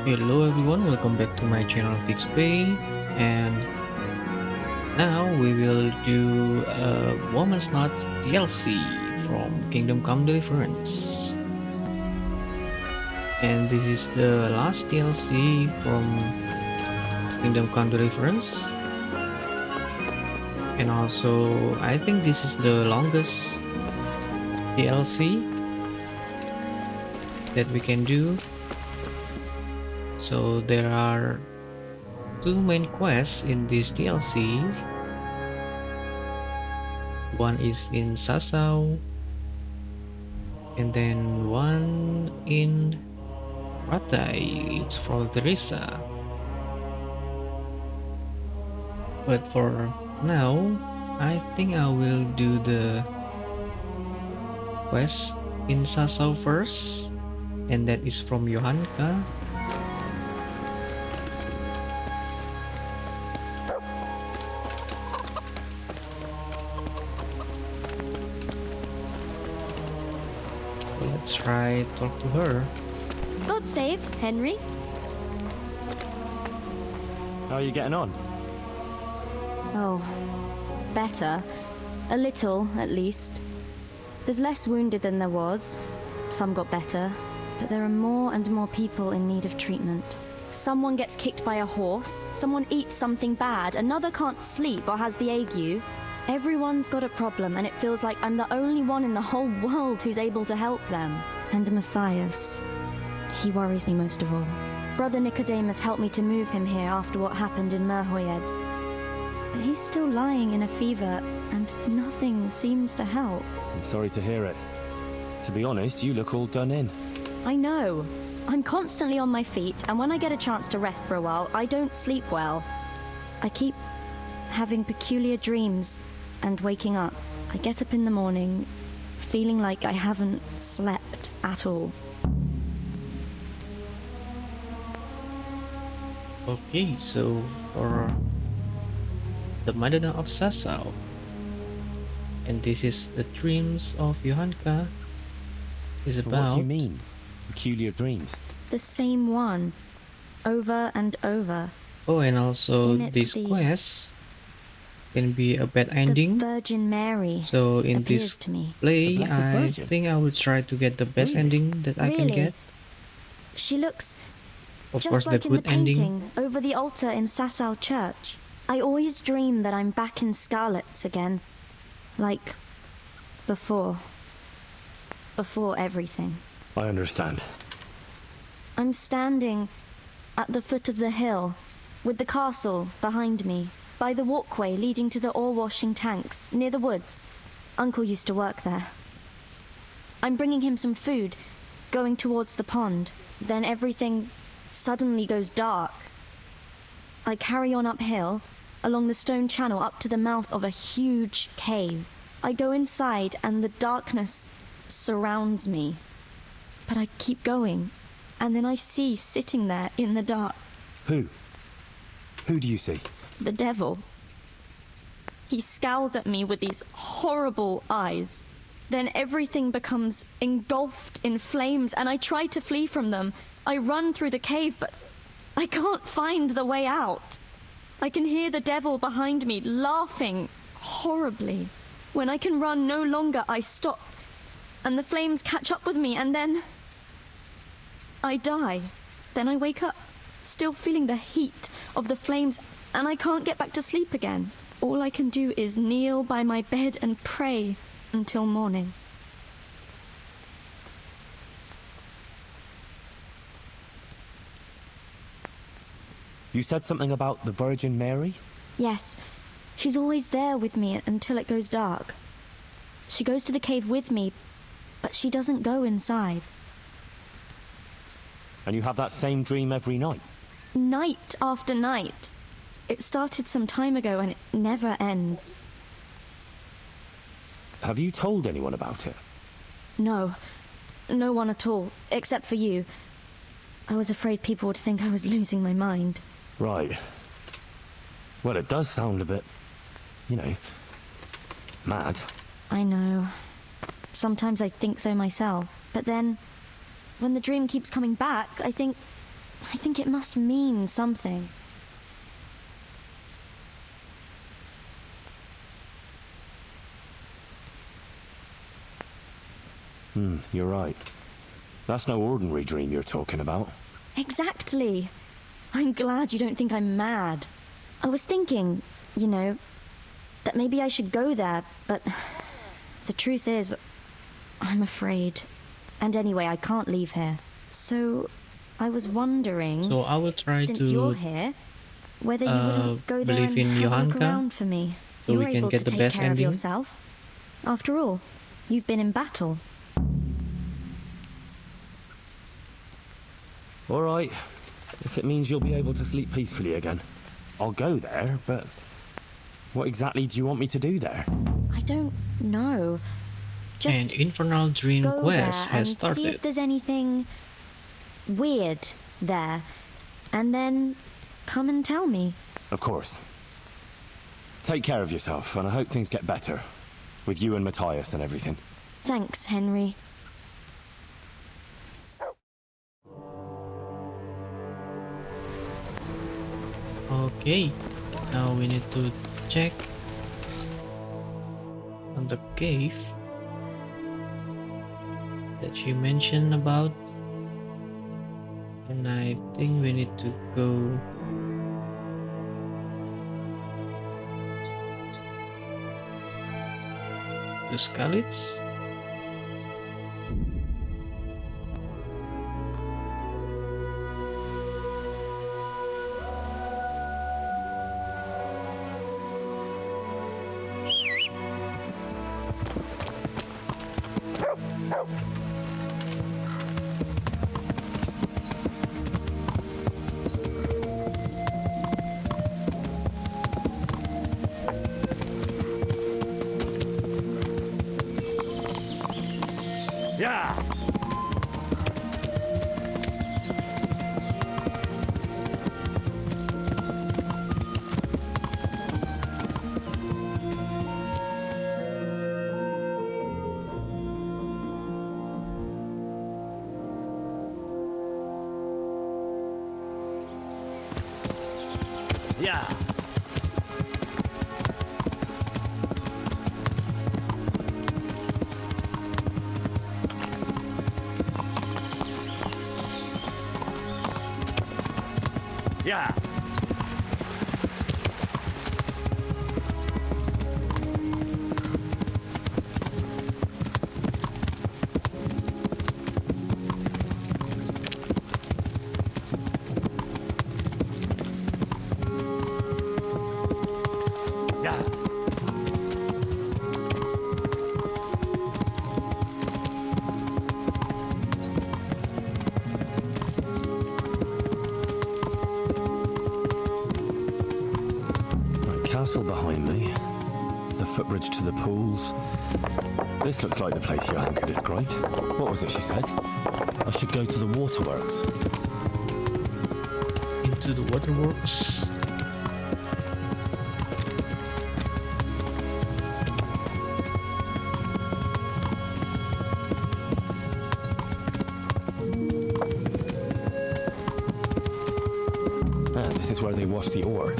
Hello everyone, welcome back to my channel FixPay, and now we will do a Woman's Not DLC from Kingdom Come Deliverance. And this is the last DLC from Kingdom Come Deliverance. And also, I think this is the longest DLC that we can do. So there are two main quests in this DLC. One is in Sasau, and then one in Ratai. It's for Teresa. But for now, I think I will do the quest in Sasau first, and that is from Johanka. Let's try talk to her. God save, Henry. How are you getting on? Oh, better. A little, at least. There's less wounded than there was. Some got better. But there are more and more people in need of treatment. Someone gets kicked by a horse, someone eats something bad, another can't sleep or has the ague. Everyone's got a problem, and it feels like I'm the only one in the whole world who's able to help them. And Matthias, he worries me most of all. Brother Nicodemus helped me to move him here after what happened in Merhoyed. But he's still lying in a fever, and nothing seems to help. I'm sorry to hear it. To be honest, you look all done in. I know. I'm constantly on my feet, and when I get a chance to rest for a while, I don't sleep well. I keep having peculiar dreams and waking up. I get up in the morning feeling like I haven't slept at all. Okay, so for the Madonna of Sasau, and this is the dreams of Johanka, is about. What do you mean? Peculiar dreams? The same one, over and over. Oh, and also In it, this the- quest can be a bad The ending. Virgin Mary So in appears this to me. play, The Blessed I Virgin? think I will try to get the best Really? ending that I can Really? get. She looks Of just course, like the in the good ending. painting over the altar in Sasau Church. I always dream that I'm back in Scarlet's again. Like before. Before everything. I understand. I'm standing at the foot of the hill, with the castle behind me, by the walkway leading to the ore washing tanks, near the woods. Uncle used to work there. I'm bringing him some food, going towards the pond. Then everything suddenly goes dark. I carry on uphill, along the stone channel up to the mouth of a huge cave. I go inside and the darkness surrounds me. But I keep going, and then I see sitting there in the dark Who? Who do you see? the devil. He scowls at me with these horrible eyes. Then everything becomes engulfed in flames, and I try to flee from them. I run through the cave, but I can't find the way out. I can hear the devil behind me laughing horribly. When I can run no longer, I stop, and the flames catch up with me, and then I die. Then I wake up, still feeling the heat of the flames, and I can't get back to sleep again. All I can do is kneel by my bed and pray until morning. You said something about the Virgin Mary? Yes, she's always there with me until it goes dark. She goes to the cave with me, but she doesn't go inside. And you have that same dream every night? Night after night. It started some time ago and it never ends. Have you told anyone about it? No, no one at all, except for you. I was afraid people would think I was losing my mind. Right. Well, it does sound a bit, mad. I know. Sometimes I think so myself. But then, when the dream keeps coming back, I think, I think it must mean something. You're right. That's no ordinary dream you're talking about. Exactly. I'm glad you don't think I'm mad. I was thinking, that maybe I should go there, but the truth is, I'm afraid. And anyway, I can't leave here. So, I was wondering, So I will try since to you're here, whether you wouldn't go there and believe in have a look Johanka, around for me. so You're we can able get to the take best care of ending. yourself. After all, you've been in battle. All right. If it means you'll be able to sleep peacefully again, I'll go there, but what exactly do you want me to do there? I don't know. Just And Infernal Dream go Quest there has and see if started. there's anything weird there, and then come and tell me. Of course. Take care of yourself, and I hope things get better. With you and Matthias and everything. Thanks, Henry. Okay, now we need to check on the cave that she mentioned about, and I think we need to go to Skalitz. Yeah! Yeah! Yeah! Yeah! Castle behind me. The footbridge to the pools. This looks like the place Johanka described. What was it she said? I should go to the waterworks. Into the waterworks. Ah, this is where they wash the ore.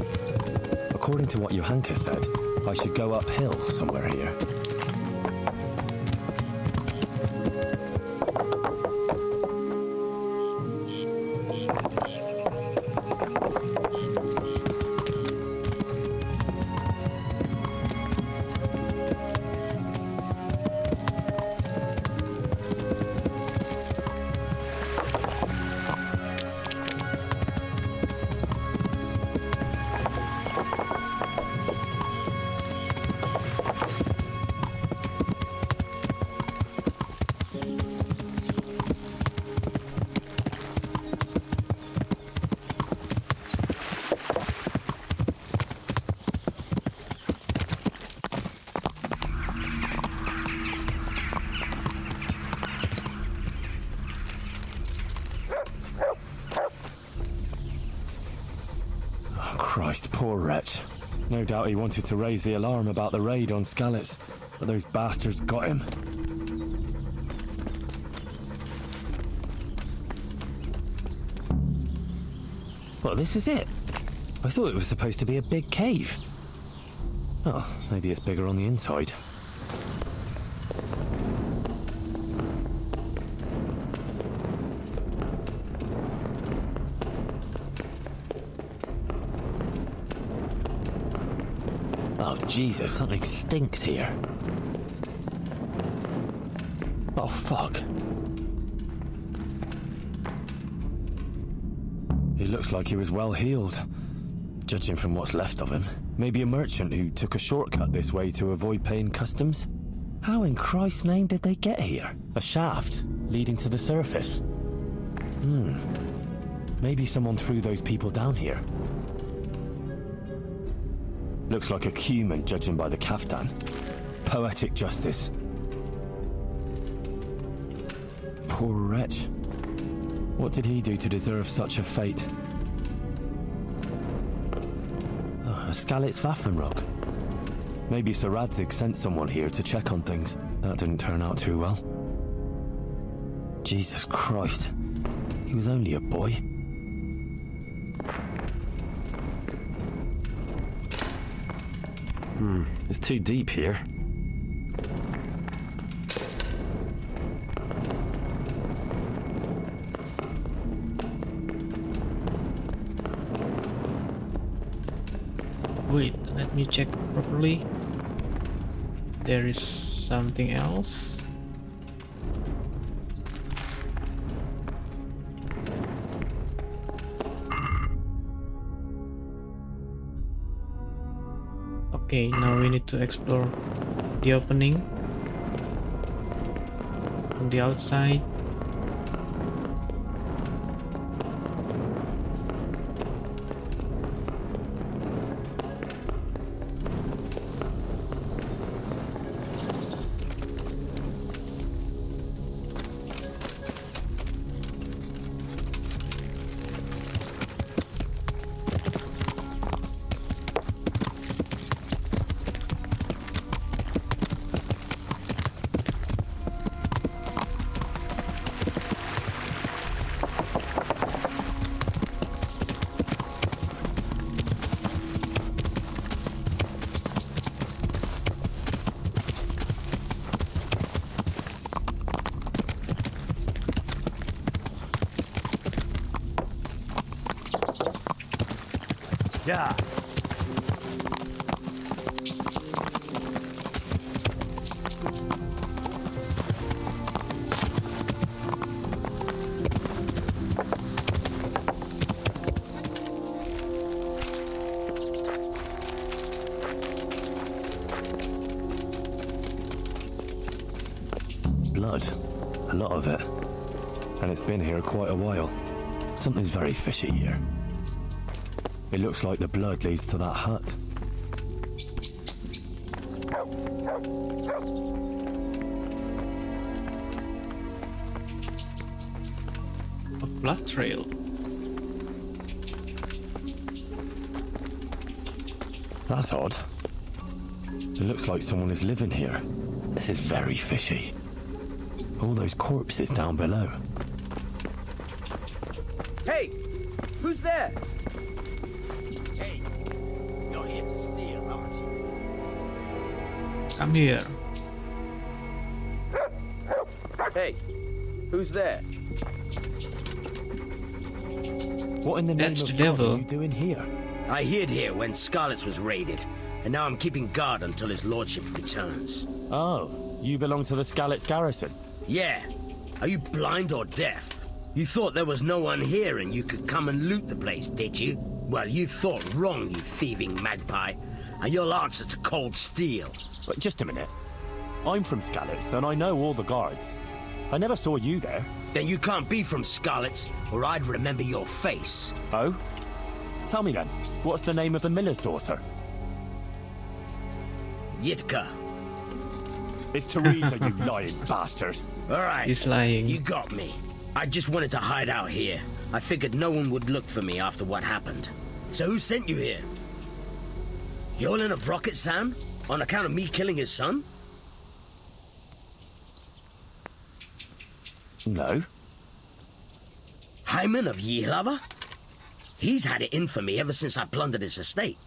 According to what Johanka said, I should go uphill somewhere here. Christ, poor wretch. No doubt he wanted to raise the alarm about the raid on Skalitz, but those bastards got him. Well, this is it. I thought it was supposed to be a big cave. Oh, maybe it's bigger on the inside. Oh, Jesus, something stinks here. Oh, fuck. He looks like he was well healed, judging from what's left of him. Maybe a merchant who took a shortcut this way to avoid paying customs? How in Christ's name did they get here? A shaft leading to the surface. Maybe someone threw those people down here. Looks like a human, judging by the kaftan. Poetic justice. Poor wretch. What did he do to deserve such a fate? Oh, a Skalitz Waffenrock. Maybe Sir Radzig sent someone here to check on things. That didn't turn out too well. Jesus Christ. He was only a boy. It's too deep here. Wait, let me check properly. There is something else. Okay, now we need to explore the opening on the outside. Yeah. Blood. A lot of it. And it's been here quite a while. Something's very fishy here. It looks like the blood leads to that hut. A blood trail. That's odd. It looks like someone is living here. This is very fishy. All those corpses down below. Hey! Who's there? Hey, you're here to steal, aren't you? Come here. Hey, who's there? What in the name That's of the God devil. are you doing here? I hid here when Scarlet's was raided, and now I'm keeping guard until his lordship returns. Oh, you belong to the Skalitz garrison? Yeah. Are you blind or deaf? You thought there was no one here and you could come and loot the place, did you? Well, you thought wrong, you thieving magpie. And you'll answer to cold steel. But just a minute. I'm from Skalitz, and I know all the guards. I never saw you there. Then you can't be from Scarlet's, or I'd remember your face. Oh? Tell me then, what's the name of the miller's daughter? Yitka. It's Teresa, you lying bastard. All right. He's lying. You got me. I just wanted to hide out here. I figured no one would look for me after what happened. So who sent you here? Yolen of Rocket-san? On account of me killing his son? No. Hyman of Yihlava? He's had it in for me ever since I plundered his estate.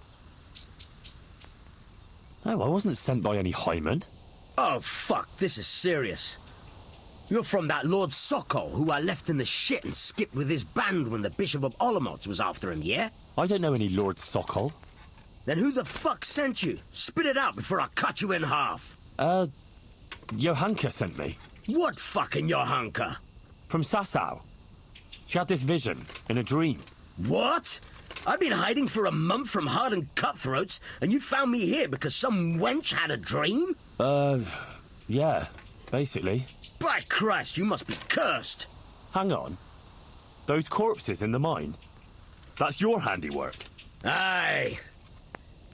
Oh, I wasn't sent by any highman. Oh, fuck, this is serious. You're from that Lord Sokol who I left in the shit and skipped with his band when the Bishop of Olomouc was after him, yeah? I don't know any Lord Sokol. Then who the fuck sent you? Spit it out before I cut you in half. Johanka sent me. What fucking Johanka? From Sasau. She had this vision in a dream. What? I've been hiding for a month from hardened cutthroats, and you found me here because some wench had a dream? Yeah, basically. By Christ, you must be cursed. Hang on. Those corpses in the mine? That's your handiwork. Aye.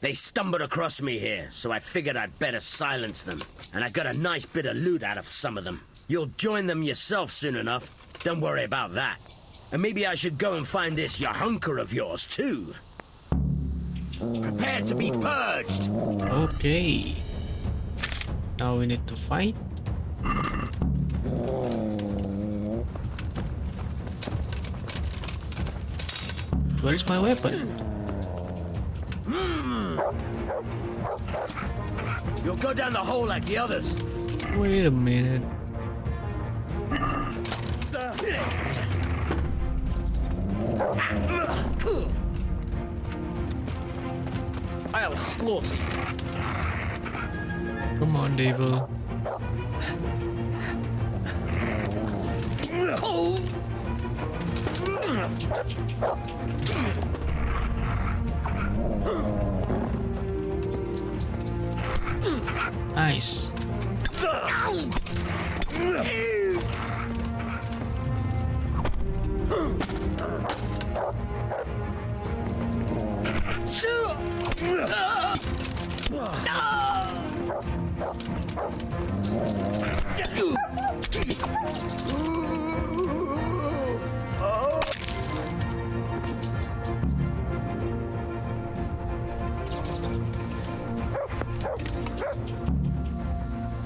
They stumbled across me here, so I figured I'd better silence them. And I got a nice bit of loot out of some of them. You'll join them yourself soon enough. Don't worry about that. And maybe I should go and find this Yahunker of yours, too. Prepare to be purged! Okay. Now we need to fight. Where is my weapon? You'll go down the hole like the others. Wait a minute. I'll slaughter you. Come on, Devil. Nice.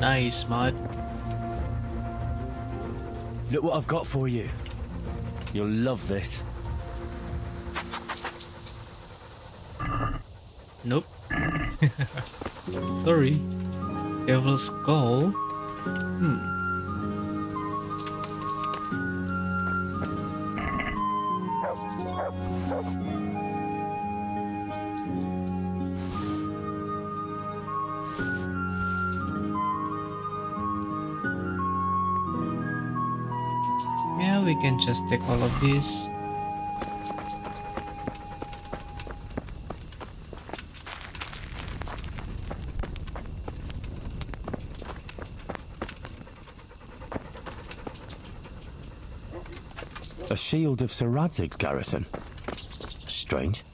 Nice, Mud. Look what I've got for you. You'll love this. Nope. Sorry. Devil's Skull. Yeah, we can just take all of these. A shield of Sir Radzig's garrison. Strange.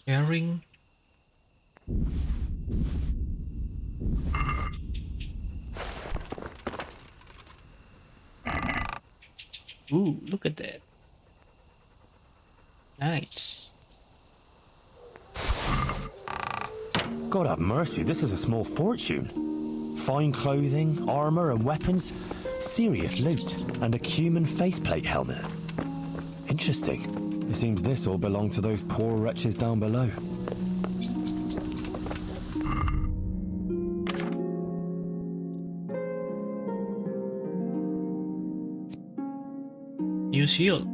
Herring. Ooh, look at that. Nice. God have mercy, this is a small fortune. Fine clothing, armor and weapons, serious loot, and a cumin faceplate helmet. Interesting. It seems this all belonged to those poor wretches down below. New shield.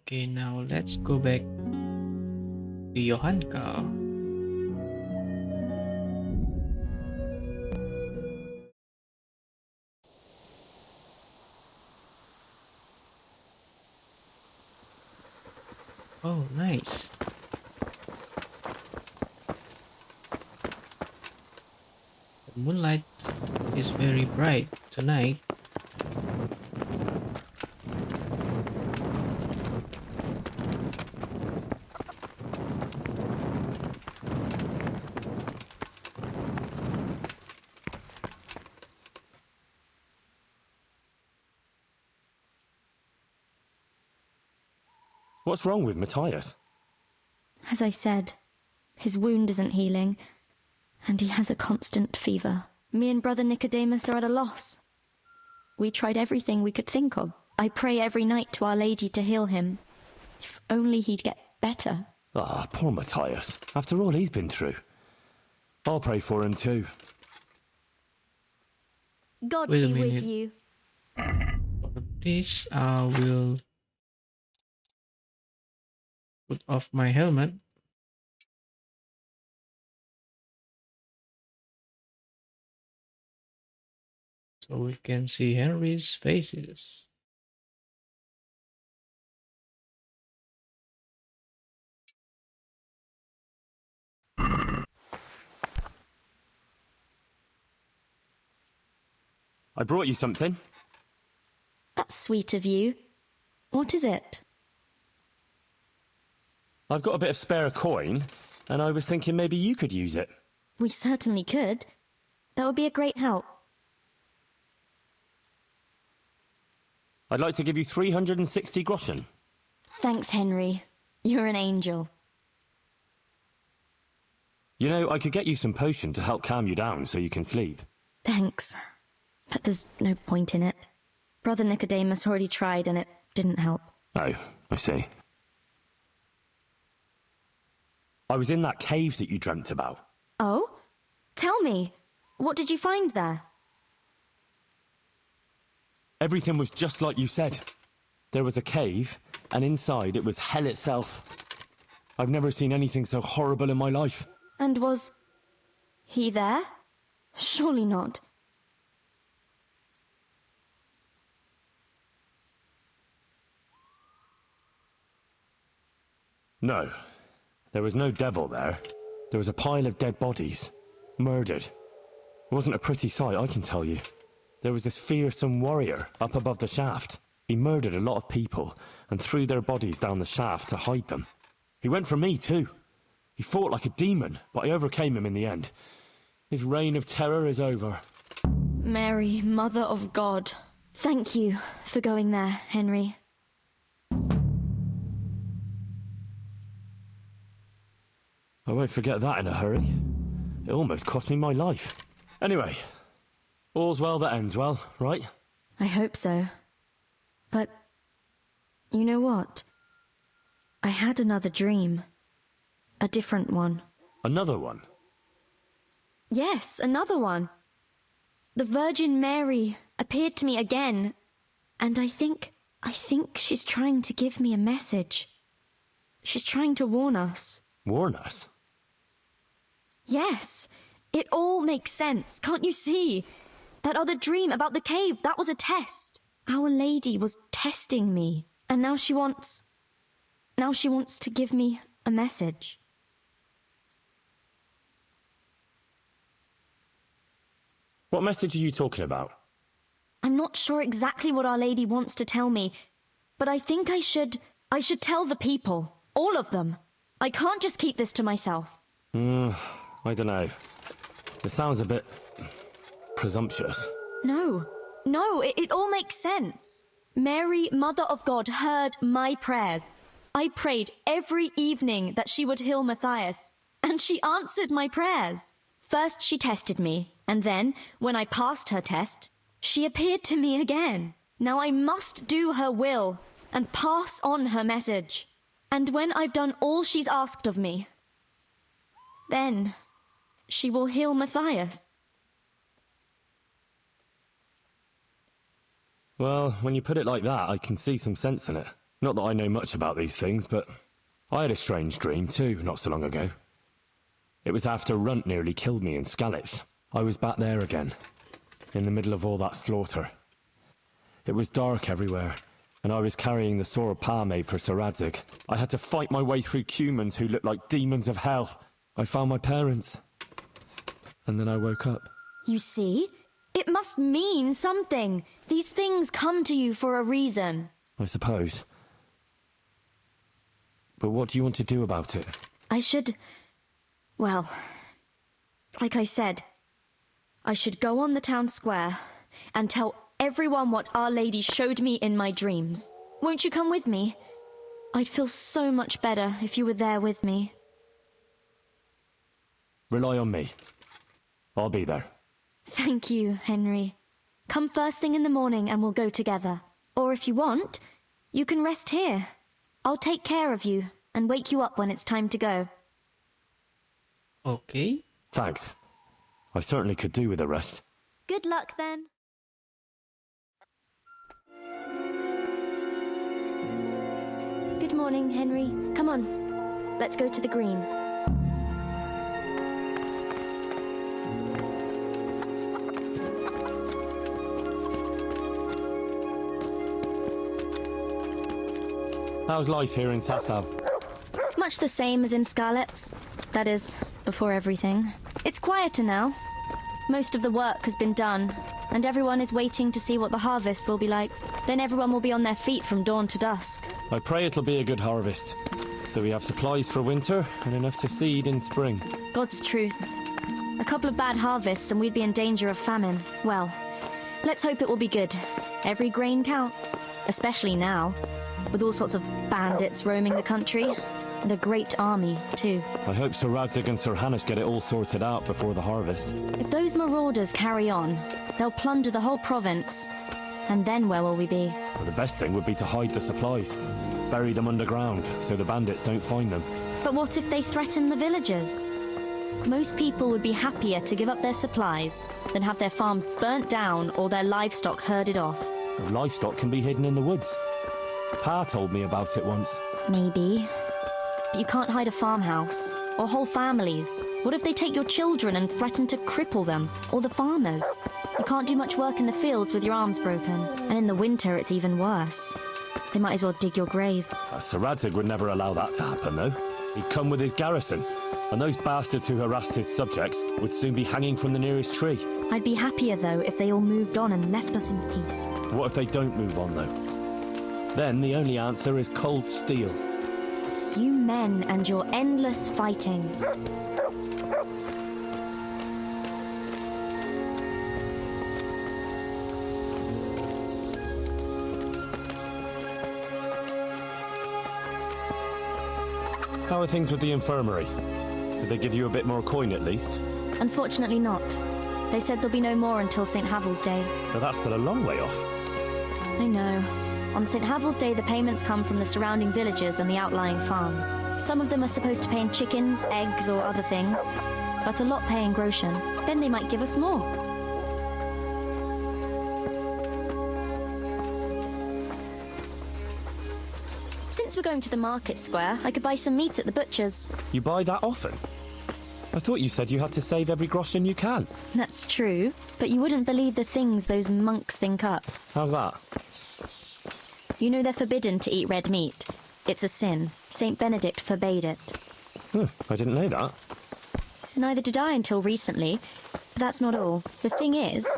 Okay, now let's go back to Johanka. Oh, nice. The moonlight is very bright tonight. What's wrong with Matthias? As I said, his wound isn't healing, and he has a constant fever. Me and Brother Nicodemus are at a loss. We tried everything we could think of. I pray every night to Our Lady to heal him. If only he'd get better. Ah, poor Matthias. After all he's been through. I'll pray for him too. God Wait a be minute. with you. For this, I will put off my helmet. So we can see Henry's faces. I brought you something. That's sweet of you. What is it? I've got a bit of spare coin, and I was thinking maybe you could use it. We certainly could. That would be a great help. I'd like to give you 360 groschen. Thanks, Henry. You're an angel. You know, I could get you some potion to help calm you down so you can sleep. Thanks. But there's no point in it. Brother Nicodemus already tried and it didn't help. Oh, I see. I was in that cave that you dreamt about. Oh? Tell me. What did you find there? Everything was just like you said. There was a cave, and inside it was hell itself. I've never seen anything so horrible in my life. And was he there? Surely not. No, there was no devil there. There was a pile of dead bodies. Murdered. It wasn't a pretty sight, I can tell you. There was this fearsome warrior up above the shaft. He murdered a lot of people and threw their bodies down the shaft to hide them. He went for me too. He fought like a demon, but I overcame him in the end. His reign of terror is over. Mary, Mother of God. Thank you for going there, Henry. I won't forget that in a hurry. It almost cost me my life. Anyway, all's well that ends well, right? I hope so. But, you know what? I had another dream. A different one. Another one? Yes, another one. The Virgin Mary appeared to me again, and I think she's trying to give me a message. She's trying to warn us. Warn us? Yes, it all makes sense, can't you see? That other dream about the cave, that was a test. Our Lady was testing me, and now she wants to give me a message. What message are you talking about? I'm not sure exactly what Our Lady wants to tell me, but I think I should tell the people, all of them. I can't just keep this to myself. I don't know. It sounds a bit presumptuous. No, it all makes sense. Mary, Mother of God, heard my prayers. I prayed every evening that she would heal Matthias, and she answered my prayers. First she tested me, and then, when I passed her test, she appeared to me again. Now I must do her will and pass on her message. And when I've done all she's asked of me, then she will heal Matthias. Well, when you put it like that, I can see some sense in it. Not that I know much about these things, but I had a strange dream too, not so long ago. It was after Runt nearly killed me in Skalitz. I was back there again, in the middle of all that slaughter. It was dark everywhere, and I was carrying the sword Pa made for Sir Radzig. I had to fight my way through humans who looked like demons of hell. I found my parents, and then I woke up. You see? It must mean something. These things come to you for a reason. I suppose. But what do you want to do about it? I should... Well, like I said, I should go on the town square and tell everyone what Our Lady showed me in my dreams. Won't you come with me? I'd feel so much better if you were there with me. Rely on me. I'll be there. Thank you, Henry. Come first thing in the morning and we'll go together. Or if you want, you can rest here. I'll take care of you and wake you up when it's time to go. Okay. Thanks. I certainly could do with a rest. Good luck then. Good morning, Henry. Come on, let's go to the green. How's life here in Sasau? Much the same as in Skalitz. That is, before everything. It's quieter now. Most of the work has been done, and everyone is waiting to see what the harvest will be like. Then everyone will be on their feet from dawn to dusk. I pray it'll be a good harvest, so we have supplies for winter and enough to seed in spring. God's truth. A couple of bad harvests and we'd be in danger of famine. Well, let's hope it will be good. Every grain counts, especially now, with all sorts of bandits roaming the country. And a great army, too. I hope Sir Radzig and Sir Hanush get it all sorted out before the harvest. If those marauders carry on, they'll plunder the whole province. And then where will we be? Well, the best thing would be to hide the supplies. Bury them underground, so the bandits don't find them. But what if they threaten the villagers? Most people would be happier to give up their supplies than have their farms burnt down or their livestock herded off. The livestock can be hidden in the woods. Pa told me about it once. Maybe. But you can't hide a farmhouse, or whole families. What if they take your children and threaten to cripple them, or the farmers? You can't do much work in the fields with your arms broken. And in the winter, it's even worse. They might as well dig your grave. Sir Radzig would never allow that to happen, though. He'd come with his garrison, and those bastards who harassed his subjects would soon be hanging from the nearest tree. I'd be happier, though, if they all moved on and left us in peace. What if they don't move on, though? Then the only answer is cold steel. You men and your endless fighting. How are things with the infirmary? Did they give you a bit more coin at least? Unfortunately not. They said there'll be no more until St. Havel's Day. But that's still a long way off. I know. On St. Havel's Day, the payments come from the surrounding villages and the outlying farms. Some of them are supposed to pay in chickens, eggs, or other things, but a lot pay in groschen. Then they might give us more. Since we're going to the market square, I could buy some meat at the butcher's. You buy that often? I thought you said you had to save every groschen you can. That's true, but you wouldn't believe the things those monks think up. How's that? You know they're forbidden to eat red meat. It's a sin. Saint Benedict forbade it. I didn't know that. Neither did I until recently. But that's not all. The thing is,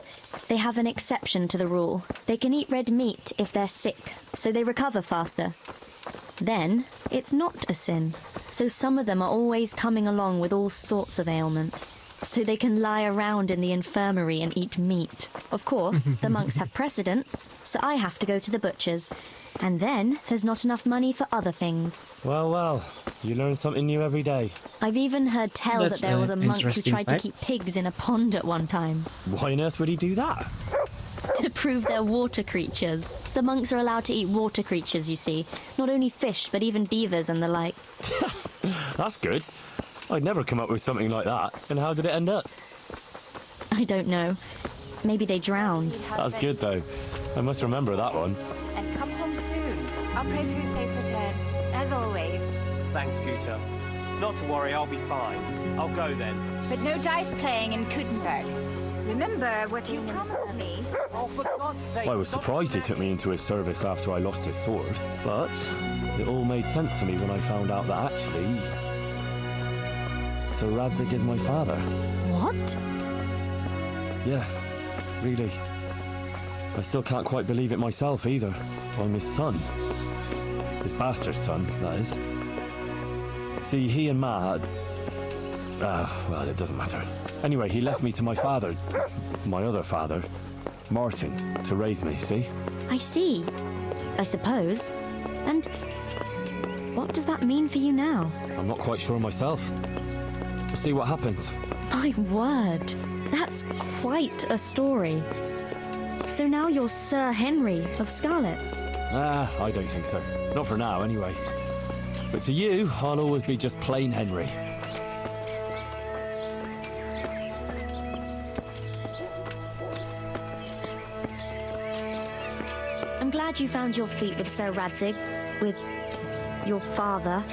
they have an exception to the rule. They can eat red meat if they're sick, so they recover faster. Then, it's not a sin. So some of them are always coming along with all sorts of ailments. So they can lie around in the infirmary and eat meat. Of course, the monks have precedence, so I have to go to the butcher's. And then there's not enough money for other things. Well, well, you learn something new every day. I've even heard tell That's that there was a monk who interesting tried fact. to keep pigs in a pond at one time. Why on earth would he do that? To prove they're water creatures. The monks are allowed to eat water creatures, you see. Not only fish, but even beavers and the like. That's good. I'd never come up with something like that. And how did it end up? I don't know. Maybe they drowned. That's good, though. I must remember that one. And come home soon. I'll pray for your safe return, as always. Thanks, Guta. Not to worry, I'll be fine. I'll go then. But no dice playing in Kuttenberg. Remember what you promised me. Oh, for God's sake. I was surprised he took me into his service after I lost his sword, but it all made sense to me when I found out that actually Sir Radzig is my father. What? Yeah, really. I still can't quite believe it myself either. I'm his son. His bastard son, that is. See, he and Ma... well, it doesn't matter. Anyway, he left me to my father, my other father, Martin, to raise me, see? I see. I suppose. And what does that mean for you now? I'm not quite sure myself. We'll see what happens. My word. That's quite a story. So now you're Sir Henry of Scarlet's. I don't think so. Not for now, anyway. But to you, I'll always be just plain Henry. I'm glad you found your feet with Sir Radzig, with your father.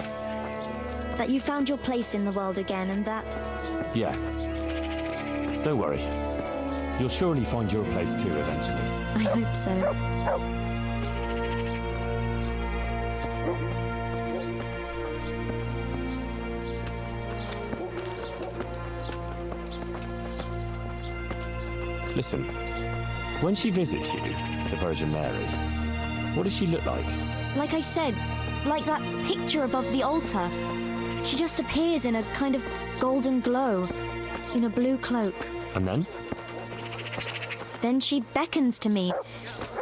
That you found your place in the world again, and that... Yeah. Don't worry. You'll surely find your place too, eventually. I hope so. Listen, when she visits you, the Virgin Mary, what does she look like? Like I said, like that picture above the altar. She just appears in a kind of golden glow, in a blue cloak. And then? Then she beckons to me,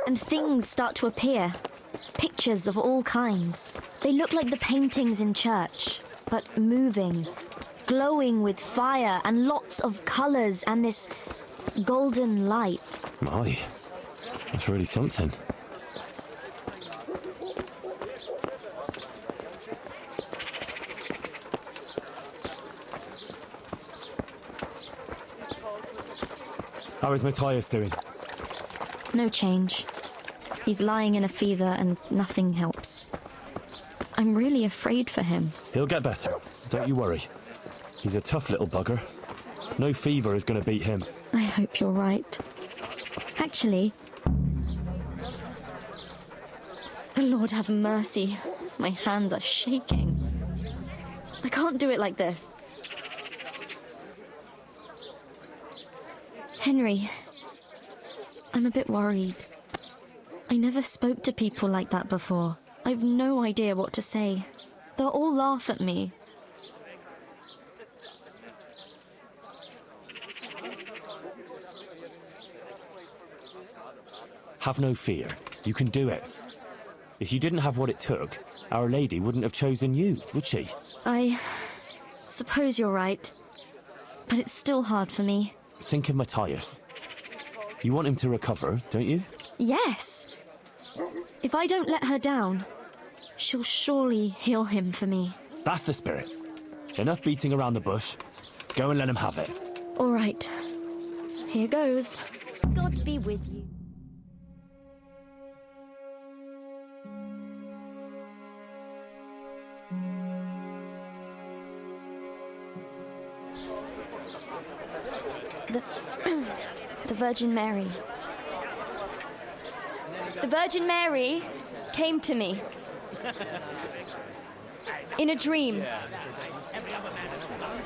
and things start to appear. Pictures of all kinds. They look like the paintings in church, but moving, glowing with fire and lots of colours and this golden light. My, that's really something. How is Matthias doing? No change. He's lying in a fever and nothing helps. I'm really afraid for him. He'll get better. Don't you worry. He's a tough little bugger. No fever is going to beat him. I hope you're right. Actually... The Lord have mercy. My hands are shaking. I can't do it like this. Henry, I'm a bit worried. I never spoke to people like that before. I've no idea what to say. They'll all laugh at me. Have no fear. You can do it. If you didn't have what it took, Our Lady wouldn't have chosen you, would she? I suppose you're right. But it's still hard for me. Think of Matthias. You want him to recover, don't you? Yes. If I don't let her down, she'll surely heal him for me. That's the spirit. Enough beating around the bush. Go and let him have it. All right. Here goes. God be with you. The Virgin Mary. The Virgin Mary came to me in a dream.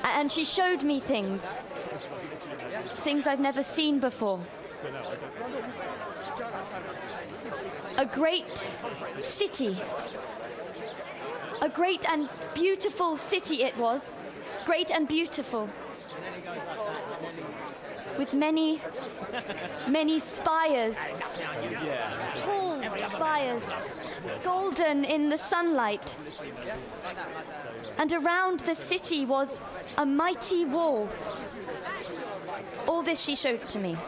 And she showed me things. Things I've never seen before. A great city. A great and beautiful city it was. Great and beautiful. With many, many spires. Tall spires. Golden in the sunlight. And around the city was a mighty wall. All this she showed to me.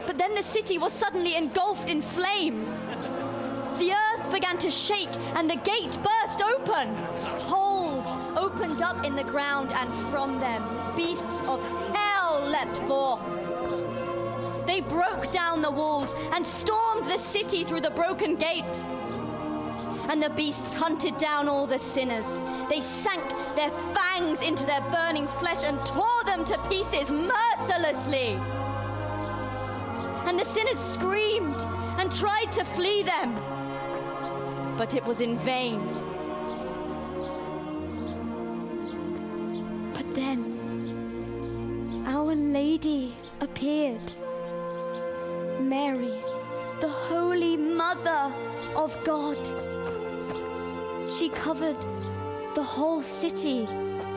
But then the city was suddenly engulfed in flames. The earth began to shake and the gate burst open. Holes opened up in the ground and from them beasts of hell leapt forth. They broke down the walls and stormed the city through the broken gate. And the beasts hunted down all the sinners. They sank their fangs into their burning flesh and tore them to pieces mercilessly. And the sinners screamed and tried to flee them, but it was in vain. But then, Our Lady appeared. Mary, the Holy Mother of God. She covered the whole city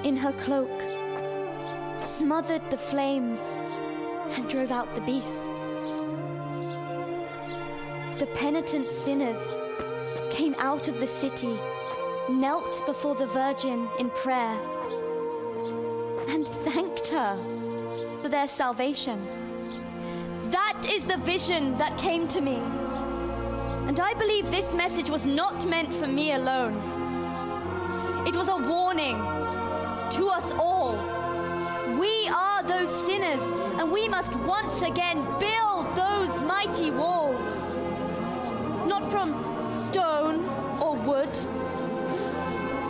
in her cloak, smothered the flames, and drove out the beasts. The penitent sinners came out of the city, knelt before the Virgin in prayer, and thanked her for their salvation. That is the vision that came to me. And I believe this message was not meant for me alone. It was a warning to us all. We are those sinners, and we must once again build those mighty walls. Not from stone or wood,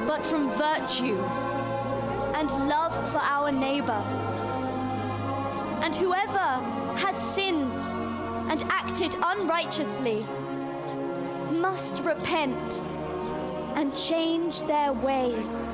but from virtue and love for our neighbor. And whoever has sinned and acted unrighteously must repent and change their ways.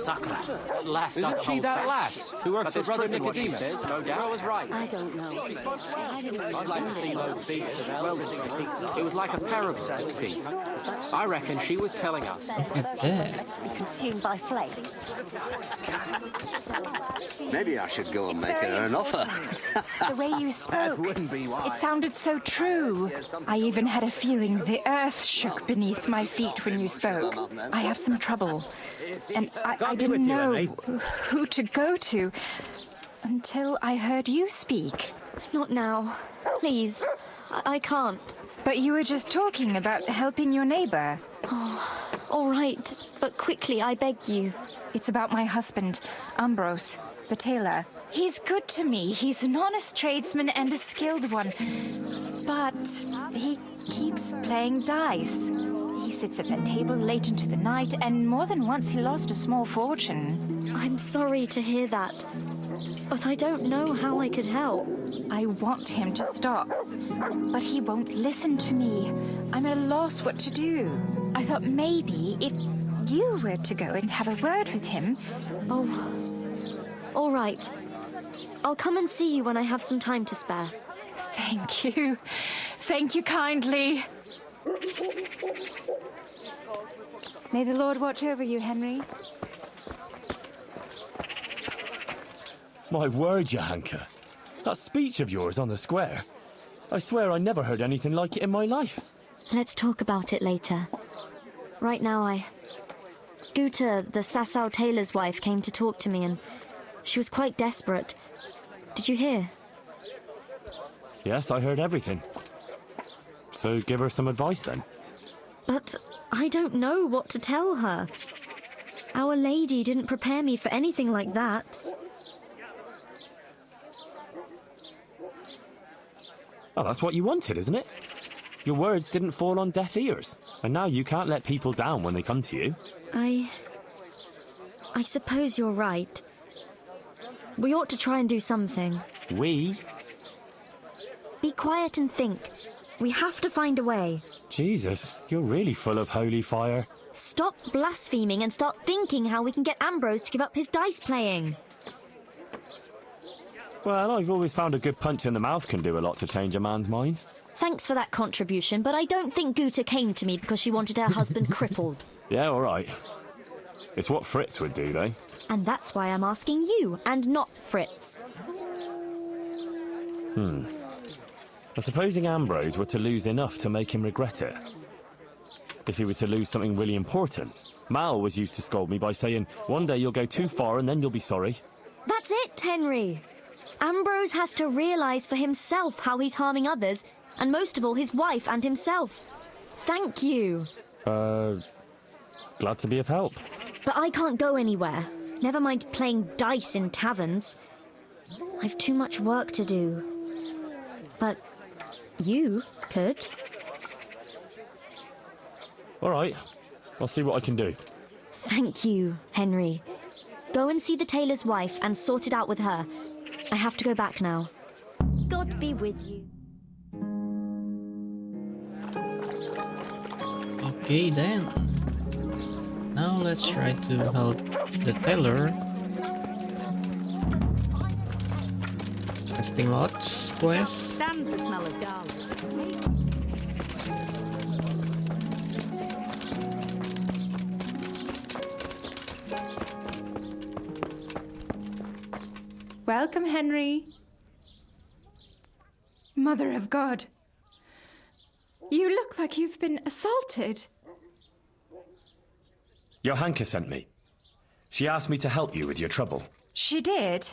Sacre. Last Isn't she that lass who works for Brother Nicodemus? No doubt. I was right. I don't know. I'd like to see those beasts of hell. It was like a parable, you see. I reckon she was telling us. Look at that. Let's be consumed by flames. Maybe I should go and make her an offer. The way you spoke, wouldn't be wise. it sounded so true. I even had a feeling the earth shook beneath my feet when you spoke. I have some trouble, and I didn't know who to go to until I heard you speak. Not now. Please. I can't. But you were just talking about helping your neighbor. All right, but quickly, I beg you. It's about my husband, Ambrose, the tailor. He's good to me. He's an honest tradesman and a skilled one. But he keeps playing dice. He sits at that table late into the night, and more than once he lost a small fortune. I'm sorry to hear that, but I don't know how I could help. I want him to stop, but he won't listen to me. I'm at a loss what to do. I thought maybe if you were to go and have a word with him... Oh, all right. I'll come and see you when I have some time to spare. Thank you. Thank you kindly. May the Lord watch over you, Henry. My word, Johanka. That speech of yours on the square. I swear I never heard anything like it in my life. Let's talk about it later. Right now, Guta, the Sasau tailor's wife, came to talk to me, and she was quite desperate. Did you hear? Yes, I heard everything. So give her some advice then. But I don't know what to tell her. Our Lady didn't prepare me for anything like that. Oh, that's what you wanted, isn't it? Your words didn't fall on deaf ears, and now you can't let people down when they come to you. I suppose you're right. We ought to try and do something. We? Be quiet and think. We have to find a way. Jesus, you're really full of holy fire. Stop blaspheming and start thinking how we can get Ambrose to give up his dice playing. Well, I've always found a good punch in the mouth can do a lot to change a man's mind. Thanks for that contribution, but I don't think Guta came to me because she wanted her husband crippled. Yeah, all right. It's what Fritz would do, though. And that's why I'm asking you, and not Fritz. Supposing Ambrose were to lose enough to make him regret it. If he were to lose something really important. Mal was used to scold me by saying, one day you'll go too far and then you'll be sorry. That's it, Henry. Ambrose has to realize for himself how he's harming others, and most of all, his wife and himself. Thank you. Glad to be of help. But I can't go anywhere. Never mind playing dice in taverns. I've too much work to do. But you could. All right. I'll see what I can do. Thank you, Henry. Go and see the tailor's wife and sort it out with her. I have to go back now. God be with you. Okay then. Now let's try to help the tailor. Testing lots quest. Stand the smell of garlic. Welcome, Henry. Mother of God. You look like you've been assaulted. Johanka sent me. She asked me to help you with your trouble. She did.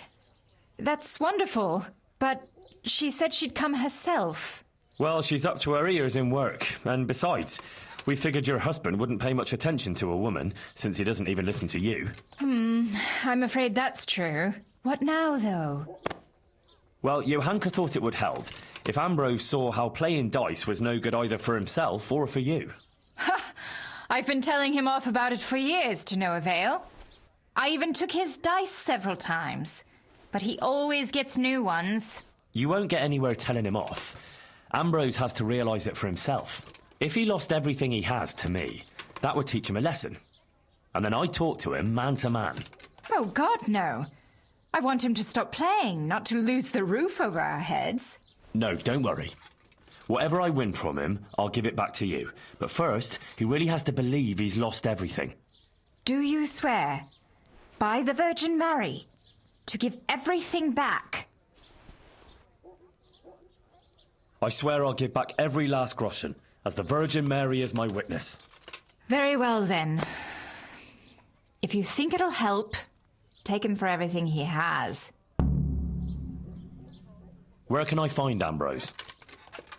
That's wonderful. But she said she'd come herself. Well, she's up to her ears in work. And besides, we figured your husband wouldn't pay much attention to a woman, since he doesn't even listen to you. I'm afraid that's true. What now, though? Well, Johanka thought it would help if Ambrose saw how playing dice was no good either for himself or for you. I've been telling him off about it for years to no avail. I even took his dice several times, but he always gets new ones. You won't get anywhere telling him off. Ambrose has to realise it for himself. If he lost everything he has to me, that would teach him a lesson. And then I'd talk to him man to man. Oh, God, no. I want him to stop playing, not to lose the roof over our heads. No, don't worry. Whatever I win from him, I'll give it back to you. But first, he really has to believe he's lost everything. Do you swear, by the Virgin Mary, to give everything back? I swear I'll give back every last groschen, as the Virgin Mary is my witness. Very well, then. If you think it'll help, take him for everything he has. Where can I find Ambrose?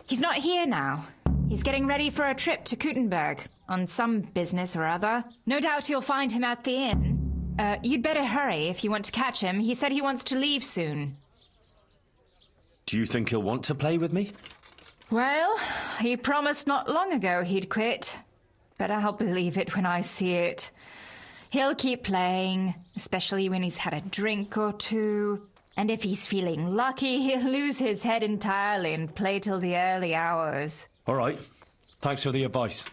He's not here now. He's getting ready for a trip to Kuttenberg, on some business or other. No doubt you'll find him at the inn. You'd better hurry if you want to catch him. He said he wants to leave soon. Do you think he'll want to play with me? Well, he promised not long ago he'd quit. But I'll believe it when I see it. He'll keep playing, especially when he's had a drink or two. And if he's feeling lucky, he'll lose his head entirely and play till the early hours. All right. Thanks for the advice.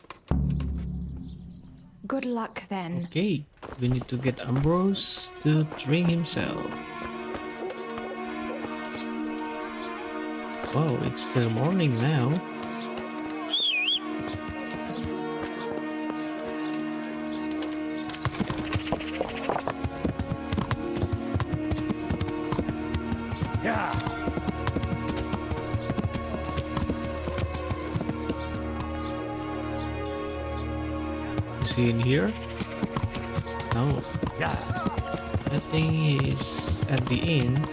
Good luck, then. Okay, we need to get Ambrose to drink himself. Wow, it's still morning now. Is he in here? No. I think he's at the inn.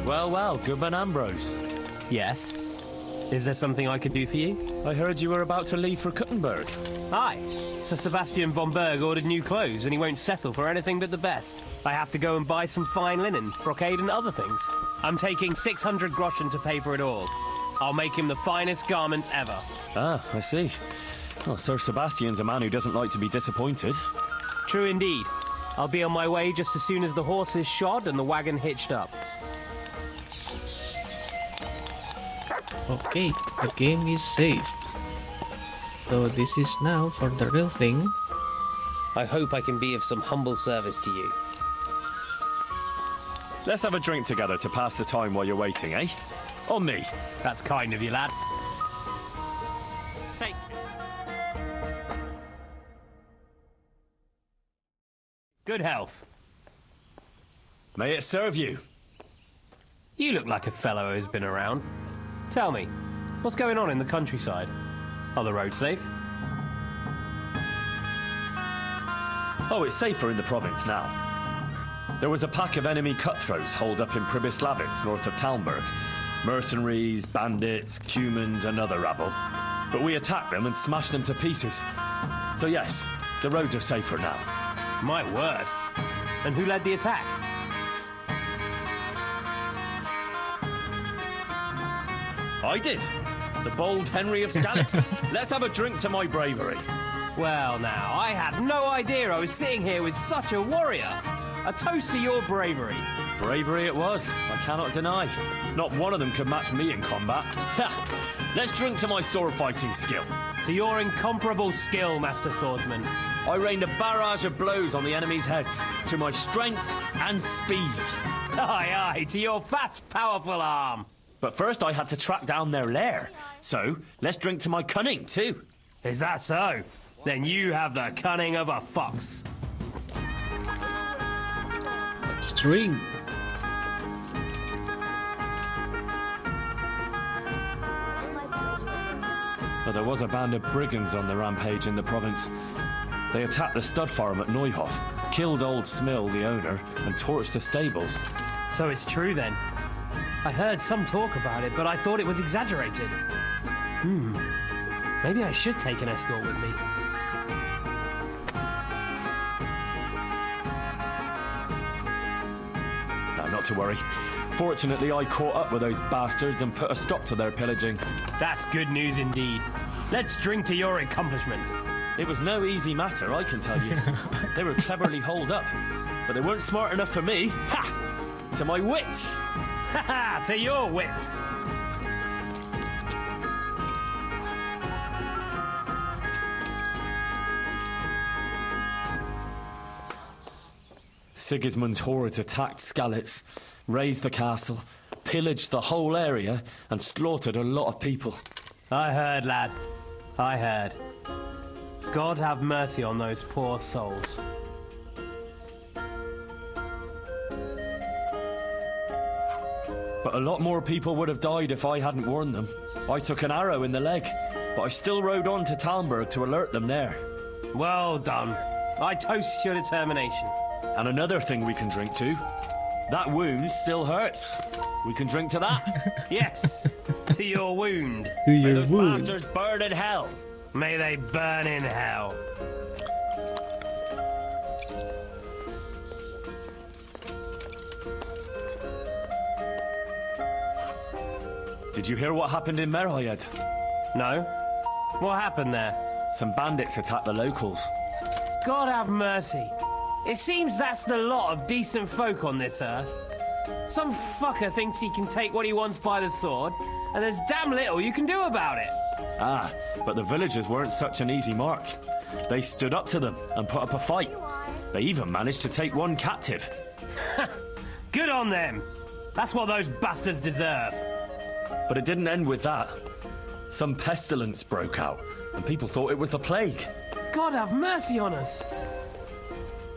Well, Goodman Ambrose. Yes? Is there something I could do for you? I heard you were about to leave for Kuttenberg. Aye. Sir Sebastian von Berg ordered new clothes and he won't settle for anything but the best. I have to go and buy some fine linen, brocade and other things. I'm taking 600 groschen to pay for it all. I'll make him the finest garments ever. Ah, I see. Well, Sir Sebastian's a man who doesn't like to be disappointed. True indeed. I'll be on my way just as soon as the horse is shod and the wagon hitched up. Okay, the game is saved. So this is now for the real thing. I hope I can be of some humble service to you. Let's have a drink together to pass the time while you're waiting, eh? On me. That's kind of you, lad. Take good health. May it serve you. You look like a fellow who's been around. Tell me, what's going on in the countryside? Are the roads safe? Oh, it's safer in the province now. There was a pack of enemy cutthroats holed up in Pribyslavitz, north of Talmberg. Mercenaries, bandits, cumans, and other rabble. But we attacked them and smashed them to pieces. So yes, the roads are safer now. My word. And who led the attack? I did. The bold Henry of Skalitz. Let's have a drink to my bravery. Well now, I had no idea I was sitting here with such a warrior. A toast to your bravery. Bravery it was, I cannot deny. Not one of them could match me in combat. Let's drink to my sword fighting skill. To your incomparable skill, Master Swordsman. I rained a barrage of blows on the enemy's heads, to my strength and speed. Aye, aye, to your fast, powerful arm. But first I had to track down their lair. So, let's drink to my cunning, too. Is that so? Then you have the cunning of a fox. Let's drink. But there was a band of brigands on the rampage in the province. They attacked the stud farm at Neuhof, killed old Smill, the owner, and torched the stables. So it's true then. I heard some talk about it, but I thought it was exaggerated. Maybe I should take an escort with me. No, not to worry. Fortunately, I caught up with those bastards and put a stop to their pillaging. That's good news indeed. Let's drink to your accomplishment. It was no easy matter, I can tell you. They were cleverly holed up, but they weren't smart enough for me. Ha! To my wits! Ha ha! To your wits! Sigismund's hordes attacked Skalitz, razed the castle, pillaged the whole area, and slaughtered a lot of people. I heard, lad. I heard. God have mercy on those poor souls. But a lot more people would have died if I hadn't warned them. I took an arrow in the leg, but I still rode on to Talmberg to alert them there. Well done. I toast your determination. And another thing we can drink to. That wound still hurts. We can drink to that. Yes, to your wound. To May your those wound. bastards burn in hell. May they burn in hell. Did you hear what happened in Merhoyed? No? What happened there? Some bandits attacked the locals. God have mercy. It seems that's the lot of decent folk on this earth. Some fucker thinks he can take what he wants by the sword, and there's damn little you can do about it. Ah, but the villagers weren't such an easy mark. They stood up to them and put up a fight. They even managed to take one captive. Good on them. That's what those bastards deserve. But it didn't end with that. Some pestilence broke out, and people thought it was the plague. God have mercy on us.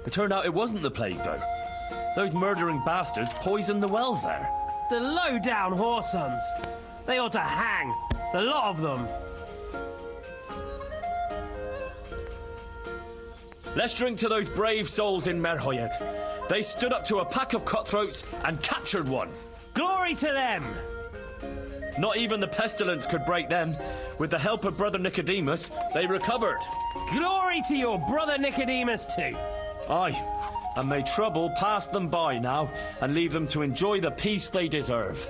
It turned out it wasn't the plague, though. Those murdering bastards poisoned the wells there. The low-down whoresons. They ought to hang. The lot of them. Let's drink to those brave souls in Merhoyed. They stood up to a pack of cutthroats and captured one. Glory to them! Not even the pestilence could break them. With the help of Brother Nicodemus, they recovered. Glory to your brother Nicodemus too. Aye, and may trouble pass them by now and leave them to enjoy the peace they deserve.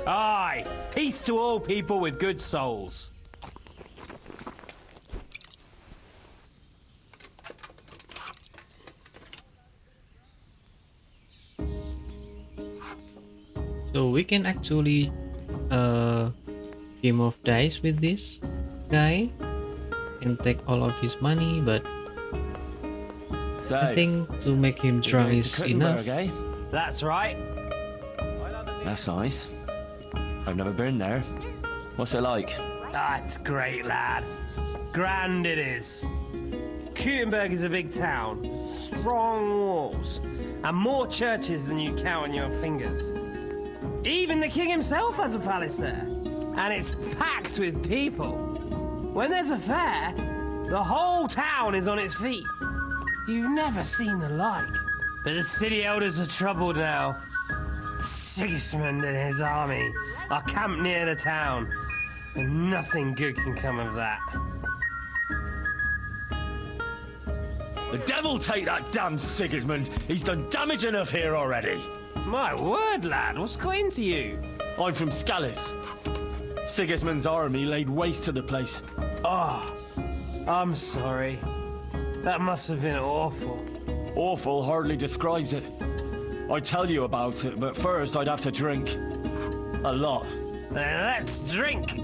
Aye, peace to all people with good souls. So we can actually game of dice with this guy and take all of his money, but So, I think to make him drunk is enough. Eh? That's right. That's nice. I've never been there. What's it like? Ah, it's great, lad. Grand it is. Kuttenberg is a big town, strong walls, and more churches than you count on your fingers. Even the king himself has a palace there, and it's packed with people. When there's a fair, the whole town is on its feet. You've never seen the like. But the city elders are troubled now. Sigismund and his army are camped near the town, and nothing good can come of that. The devil take that damn Sigismund! He's done damage enough here already! My word, lad, what's got into you? I'm from Scallis. Sigismund's army laid waste to the place. Oh, I'm sorry. That must have been awful. Awful hardly describes it. I'd tell you about it, but first I'd have to drink. A lot. Then let's drink!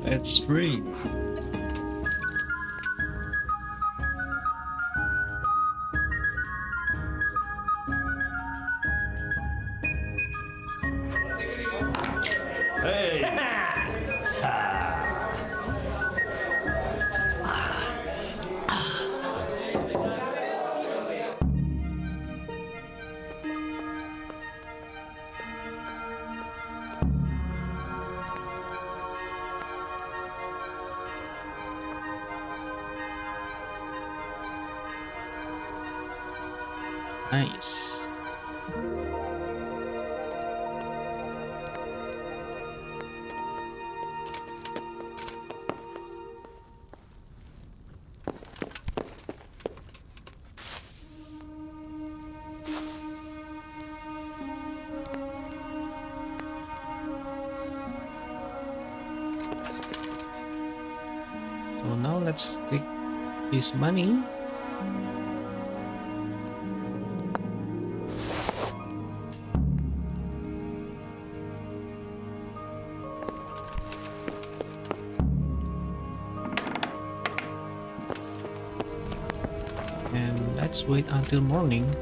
It's free. Hey! Nice. So now let's take his money. And let's wait until morning.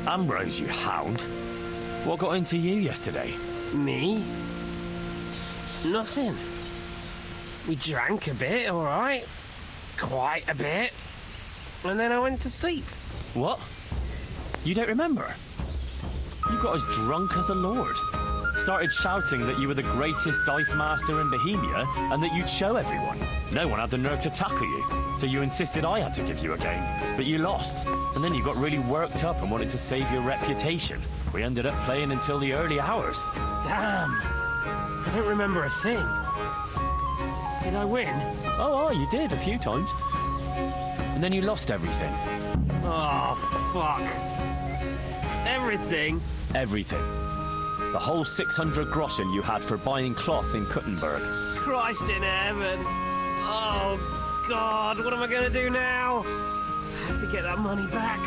Ambrose, you hound. What got into you yesterday? Me? Nothing. We drank a bit, all right. Quite a bit. And then I went to sleep. What? You don't remember? You got as drunk as a lord. Started shouting that you were the greatest dice master in Bohemia and that you'd show everyone. No one had the nerve to tackle you, so you insisted I had to give you a game. But you lost, and then you got really worked up and wanted to save your reputation. We ended up playing until the early hours. Damn. I don't remember a thing. Did I win? Oh, you did a few times. And then you lost everything. Oh, fuck. Everything? Everything. The whole 600 groschen you had for buying cloth in Kuttenberg. Christ in heaven. Oh, God, what am I going to do now? I have to get that money back.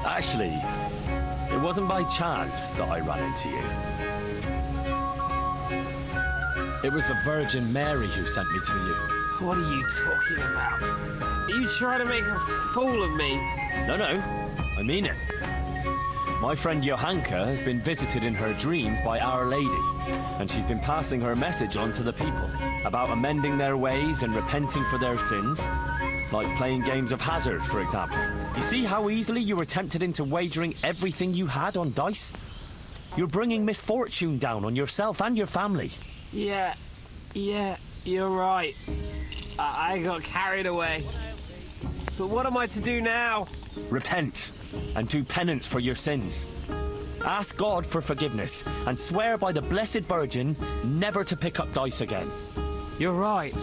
Actually, it wasn't by chance that I ran into you. It was the Virgin Mary who sent me to you. What are you talking about? Are you trying to make a fool of me? No, I mean it. My friend Johanka has been visited in her dreams by Our Lady, and she's been passing her message on to the people about amending their ways and repenting for their sins, like playing games of hazard, for example. You see how easily you were tempted into wagering everything you had on dice? You're bringing misfortune down on yourself and your family. Yeah, you're right. I got carried away. But what am I to do now? Repent and do penance for your sins. Ask God for forgiveness and swear by the Blessed Virgin never to pick up dice again. You're right.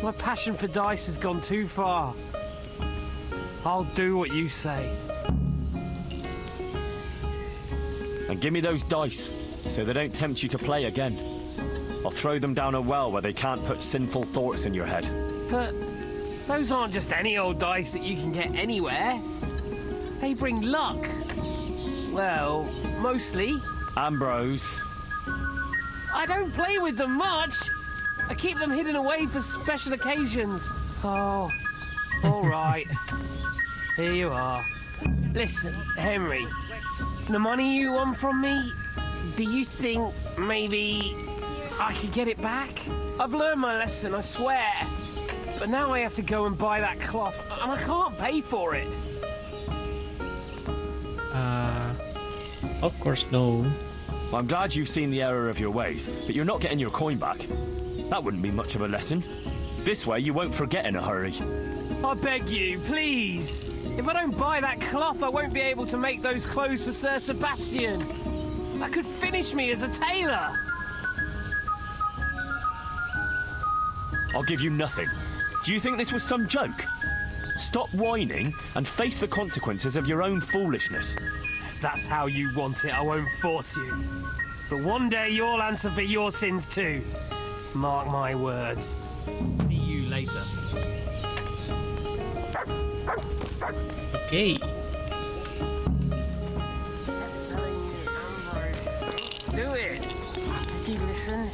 My passion for dice has gone too far. I'll do what you say. And give me those dice so they don't tempt you to play again. I'll throw them down a well where they can't put sinful thoughts in your head. But those aren't just any old dice that you can get anywhere. They bring luck. Well, mostly. Ambrose. I don't play with them much. I keep them hidden away for special occasions. Oh, all right. Here you are. Listen, Henry, the money you want from me, do you think maybe I could get it back? I've learned my lesson, I swear. But now I have to go and buy that cloth, and I can't pay for it. Of course no. Well, I'm glad you've seen the error of your ways, but you're not getting your coin back. That wouldn't be much of a lesson. This way, you won't forget in a hurry. I beg you, please. If I don't buy that cloth, I won't be able to make those clothes for Sir Sebastian. That could finish me as a tailor. I'll give you nothing. Do you think this was some joke? Stop whining and face the consequences of your own foolishness. If that's how you want it, I won't force you. But one day you'll answer for your sins too. Mark my words. See you later. Okay. Do it. Did you listen?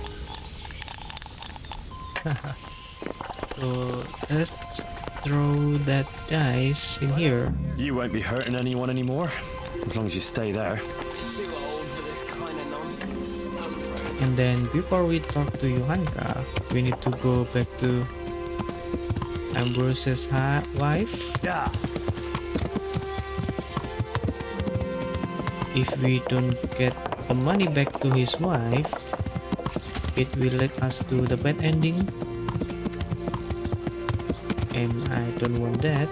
So let's throw that dice in here. You won't be hurting anyone anymore, as long as you stay there. Too old for this kind of nonsense. And then before we talk to Johanka, we need to go back to Ambrose's wife. Yeah. If we don't get the money back to his wife, it will lead us to the bad ending. And I don't want that.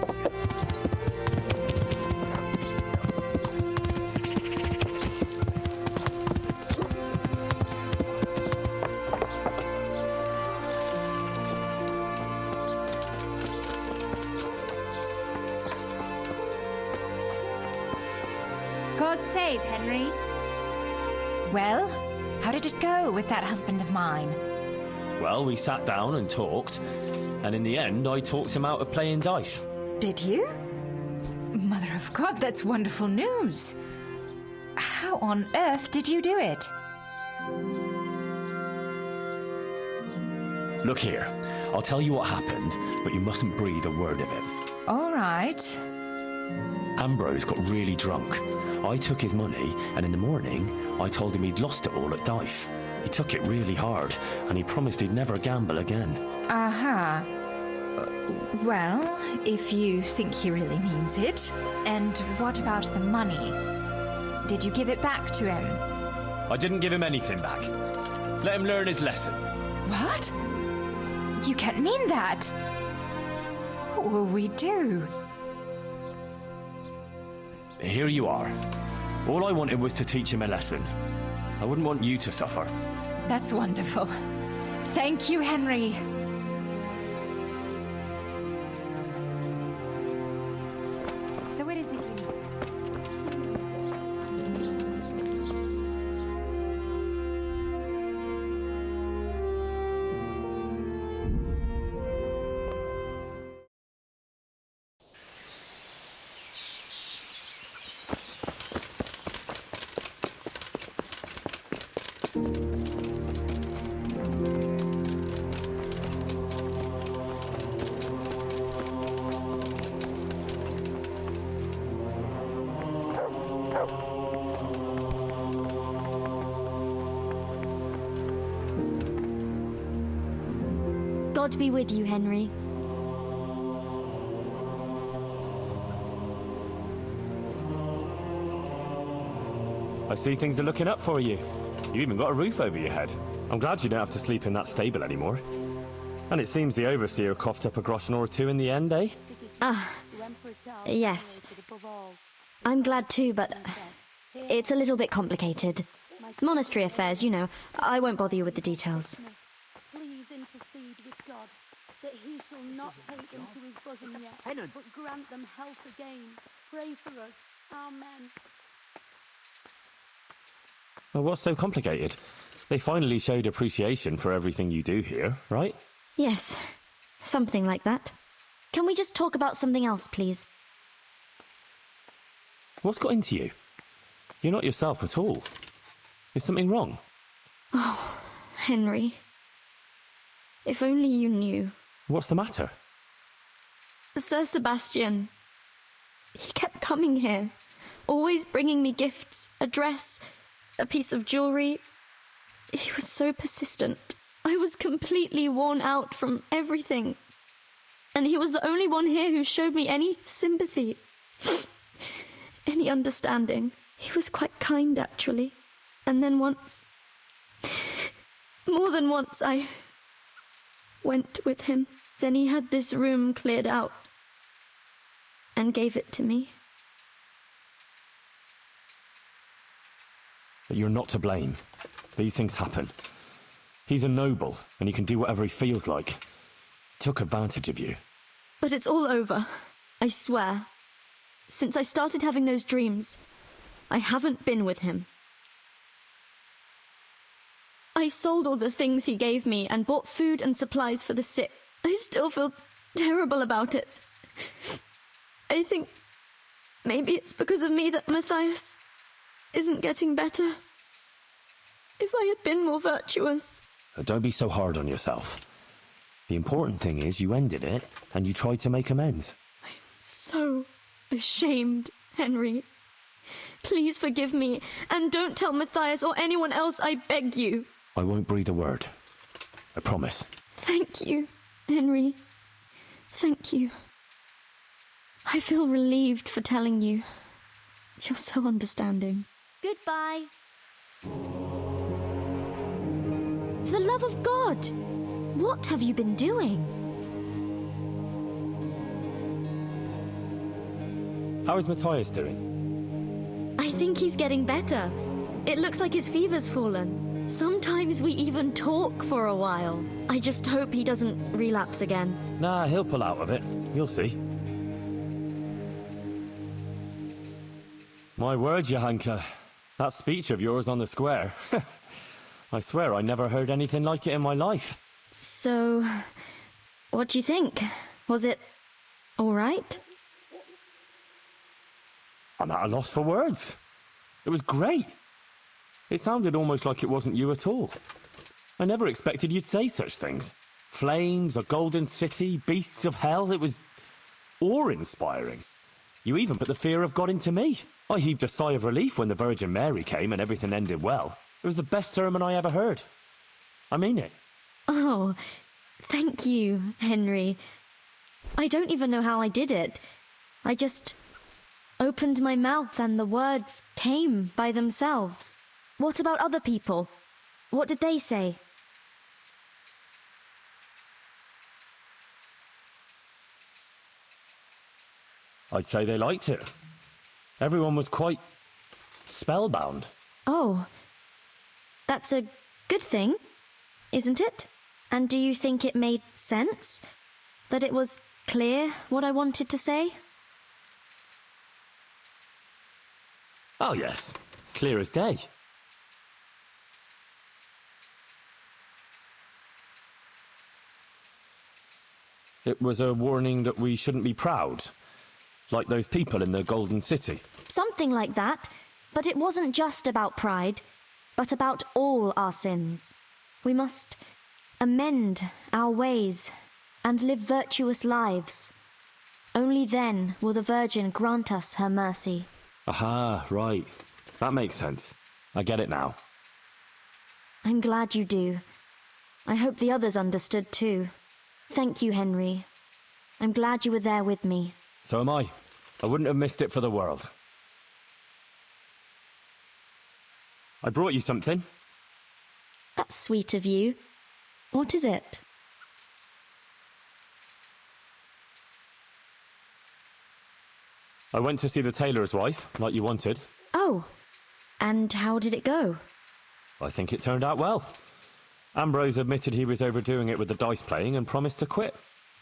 God save Henry. Well, how did it go with that husband of mine? Well, we sat down and talked, and in the end, I talked him out of playing dice. Did you? Mother of God, that's wonderful news. How on earth did you do it? Look here, I'll tell you what happened, but you mustn't breathe a word of it. All right. Ambrose got really drunk. I took his money, and in the morning, I told him he'd lost it all at dice. He took it really hard, and he promised he'd never gamble again. Aha. Well, if you think he really means it. And what about the money? Did you give it back to him? I didn't give him anything back. Let him learn his lesson. What? You can't mean that. What will we do? Here you are. All I wanted was to teach him a lesson. I wouldn't want you to suffer. That's wonderful. Thank you, Henry. So what is it you need? God be with you, Henry. I see things are looking up for you. You even got a roof over your head. I'm glad you don't have to sleep in that stable anymore. And it seems the overseer coughed up a groschen or two in the end, eh? Yes. I'm glad too, but it's a little bit complicated. Monastery affairs, you know. I won't bother you with the details. Please intercede with God that he shall not take them to his bosom yet, but grant them health again. Pray for us. Amen. Well, what's so complicated? They finally showed appreciation for everything you do here, right? Yes, something like that. Can we just talk about something else, please? What's got into you? You're not yourself at all. Is something wrong? Oh, Henry. If only you knew. What's the matter? Sir Sebastian. He kept coming here, always bringing me gifts, a dress, a piece of jewelry. He was so persistent. I was completely worn out from everything. And he was the only one here who showed me any sympathy, any understanding. He was quite kind, actually. And then once, more than once, I went with him. Then he had this room cleared out and gave it to me. But you're not to blame. These things happen. He's a noble, and he can do whatever he feels like. Took advantage of you. But it's all over, I swear. Since I started having those dreams, I haven't been with him. I sold all the things he gave me and bought food and supplies for the sick. I still feel terrible about it. I think maybe it's because of me that Matthias isn't getting better. If I had been more virtuous... Don't be so hard on yourself. The important thing is you ended it, and you tried to make amends. I'm so ashamed, Henry. Please forgive me, and don't tell Matthias or anyone else, I beg you. I won't breathe a word. I promise. Thank you, Henry. Thank you. I feel relieved for telling you. You're so understanding. Goodbye. For the love of God! What have you been doing? How is Matthias doing? I think he's getting better. It looks like his fever's fallen. Sometimes we even talk for a while. I just hope he doesn't relapse again. Nah, he'll pull out of it. You'll see. My word, Johanka. That speech of yours on the square. I swear I never heard anything like it in my life. So, what do you think? Was it all right? I'm at a loss for words. It was great. It sounded almost like it wasn't you at all. I never expected you'd say such things. Flames, a golden city, beasts of hell. It was awe-inspiring. You even put the fear of God into me. I heaved a sigh of relief when the Virgin Mary came and everything ended well. It was the best sermon I ever heard. I mean it. Oh, thank you, Henry. I don't even know how I did it. I just opened my mouth and the words came by themselves. What about other people? What did they say? I'd say they liked it. Everyone was quite spellbound. Oh, that's a good thing, isn't it? And do you think it made sense? That it was clear what I wanted to say? Oh, yes. Clear as day. It was a warning that we shouldn't be proud. Like those people in the Golden City. Something like that. But it wasn't just about pride, but about all our sins. We must amend our ways and live virtuous lives. Only then will the Virgin grant us her mercy. Aha, right. That makes sense. I get it now. I'm glad you do. I hope the others understood too. Thank you, Henry. I'm glad you were there with me. So am I. I wouldn't have missed it for the world. I brought you something. That's sweet of you. What is it? I went to see the tailor's wife, like you wanted. Oh, and how did it go? I think it turned out well. Ambrose admitted he was overdoing it with the dice playing and promised to quit.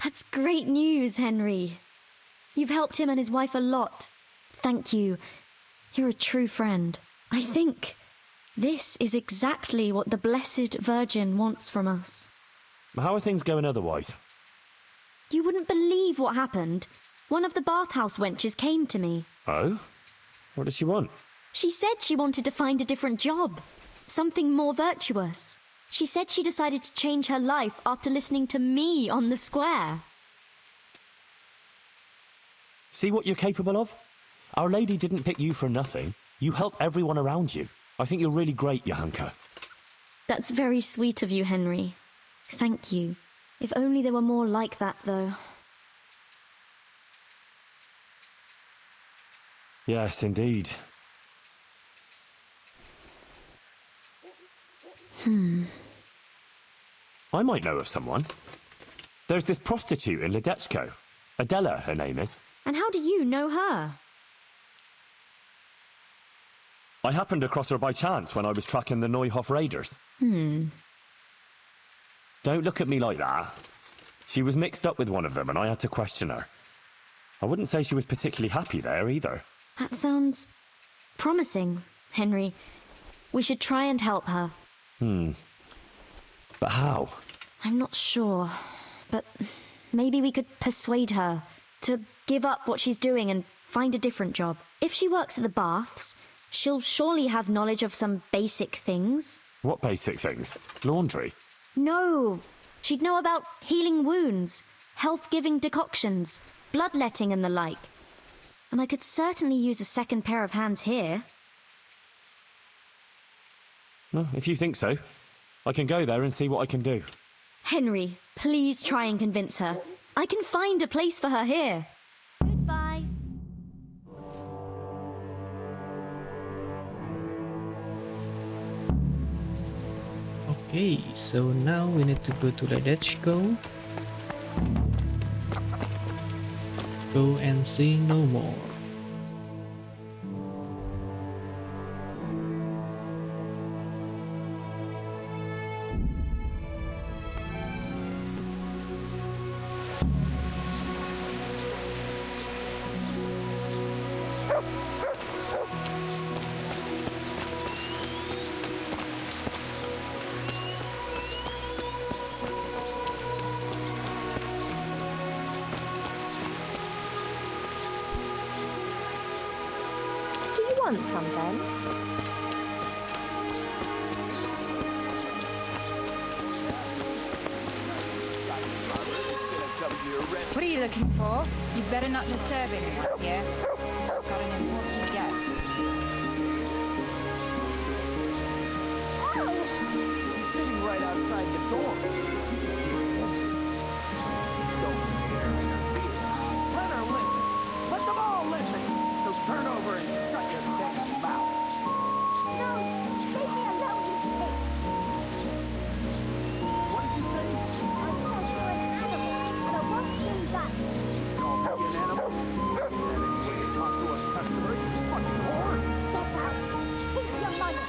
That's great news, Henry. You've helped him and his wife a lot. Thank you. You're a true friend. I think This is exactly what the Blessed Virgin wants from us. How are things going otherwise? You wouldn't believe what happened. One of the bathhouse wenches came to me. Oh? What does she want? She said she wanted to find a different job. Something more virtuous. She said she decided to change her life after listening to me on the square. See what you're capable of? Our Lady didn't pick you for nothing. You help everyone around you. I think you're really great, Johanka. That's very sweet of you, Henry. Thank you. If only there were more like that, though. Yes, indeed. I might know of someone. There's this prostitute in Ledechko. Adela, her name is. And how do you know her? I happened across her by chance when I was tracking the Neuhof raiders. Don't look at me like that. She was mixed up with one of them and I had to question her. I wouldn't say she was particularly happy there either. That sounds promising, Henry. We should try and help her. But how? I'm not sure, but maybe we could persuade her to give up what she's doing and find a different job. If she works at the baths, she'll surely have knowledge of some basic things. What basic things? Laundry? No, she'd know about healing wounds, health-giving decoctions, bloodletting and the like. And I could certainly use a second pair of hands here. Well, if you think so, I can go there and see what I can do. Henry, please try and convince her. I can find a place for her here. Goodbye. Okay, so now we need to go to Ledechko. Go and see no more. Do you want something? What are you looking for? You better not disturb anyone here. I've got an important guest. Sitting right outside the door. Don't care. Let her listen. Let them all listen. So turn over and shut your dang mouth. No, leave me alone, you pig. What did you say? I said you're an animal, and I won't do that. Call me an animal? That is the way you talk to a customer, you fucking whore. Get out. Keep your money.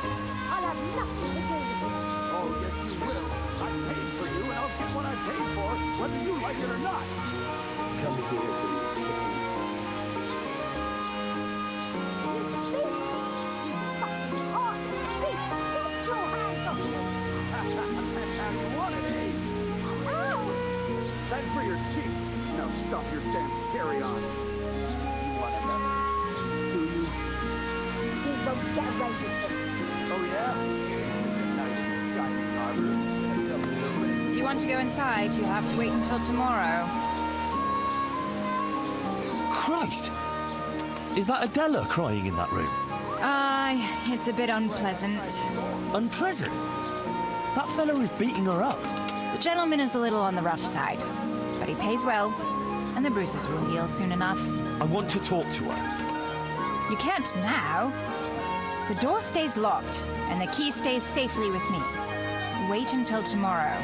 I'll have nothing to do with it. Oh, yes, you will. I paid for you, and I'll get what I paid for, whether you like it or not. Come here to me. That's for your cheek. Now stop your damn carry-on. You want another? Do you? You don't get away with it. Oh, yeah? Nice, shiny car. If you want to go inside, you'll have to wait until tomorrow. Christ! Is that Adela crying in that room? Aye, it's a bit unpleasant. Unpleasant? That fella is beating her up. The gentleman is a little on the rough side, but he pays well, and the bruises will heal soon enough. I want to talk to her. You can't now. The door stays locked, and the key stays safely with me. Wait until tomorrow.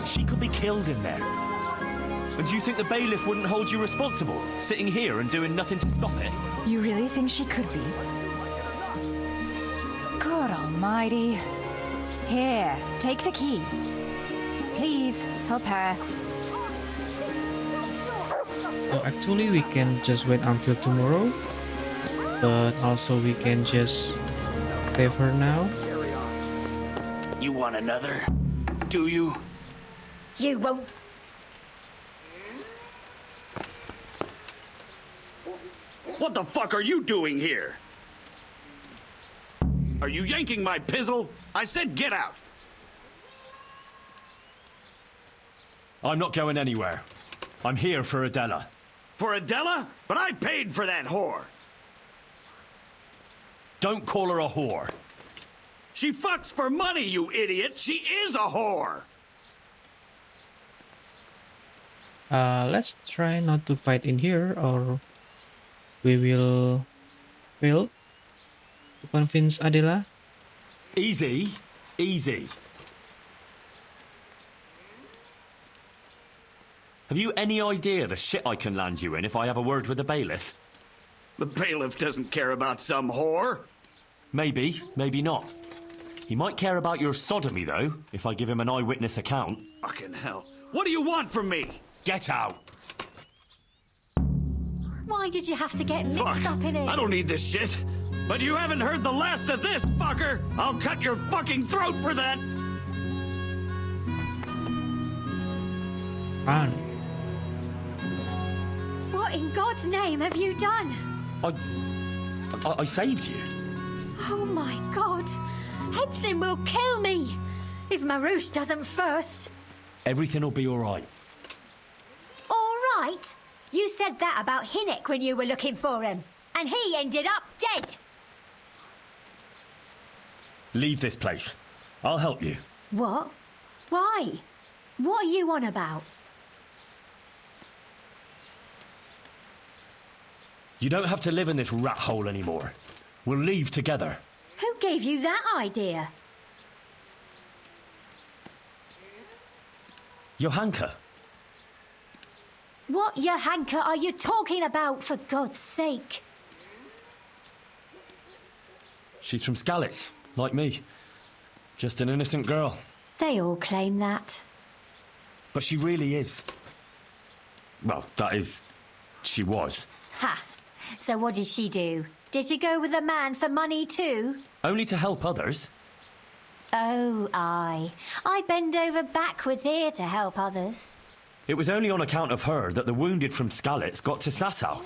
She could be killed in there. And do you think the bailiff wouldn't hold you responsible, sitting here and doing nothing to stop it? You really think she could be? God almighty. Here, take the key. Please, help her. So actually we can just wait until tomorrow, but also we can just save her now. You want another? Do you? You won't. What the fuck are you doing here? Are you yanking my pizzle? I said get out. I'm not going anywhere. I'm here for Adela. For Adela? But I paid for that whore. Don't call her a whore. She fucks for money, you idiot. She is a whore. Let's try not to fight in here, or we will fail to convince Adela. Easy, easy. Have you any idea the shit I can land you in if I have a word with the bailiff? The bailiff doesn't care about some whore. Maybe, maybe not. He might care about your sodomy, though, if I give him an eyewitness account. Fucking hell. What do you want from me? Get out. Why did you have to get mixed up in it? I don't need this shit. But you haven't heard the last of this, fucker! I'll cut your fucking throat for that! Run. What in God's name have you done? I saved you. Oh my God. Hedson will kill me if Marouche doesn't first. Everything will be all right. All right? You said that about Hinnock when you were looking for him, and he ended up dead. Leave this place. I'll help you. What? Why? What are you on about? You don't have to live in this rat hole anymore. We'll leave together. Who gave you that idea? Johanka. What Johanka are you talking about, for God's sake? She's from Skalitz, like me. Just an innocent girl. They all claim that. But she really is. Well, that is, she was. Ha! So what did she do? Did she go with a man for money too? Only to help others. Oh, I bend over backwards here to help others. It was only on account of her that the wounded from Skalitz got to Sasau.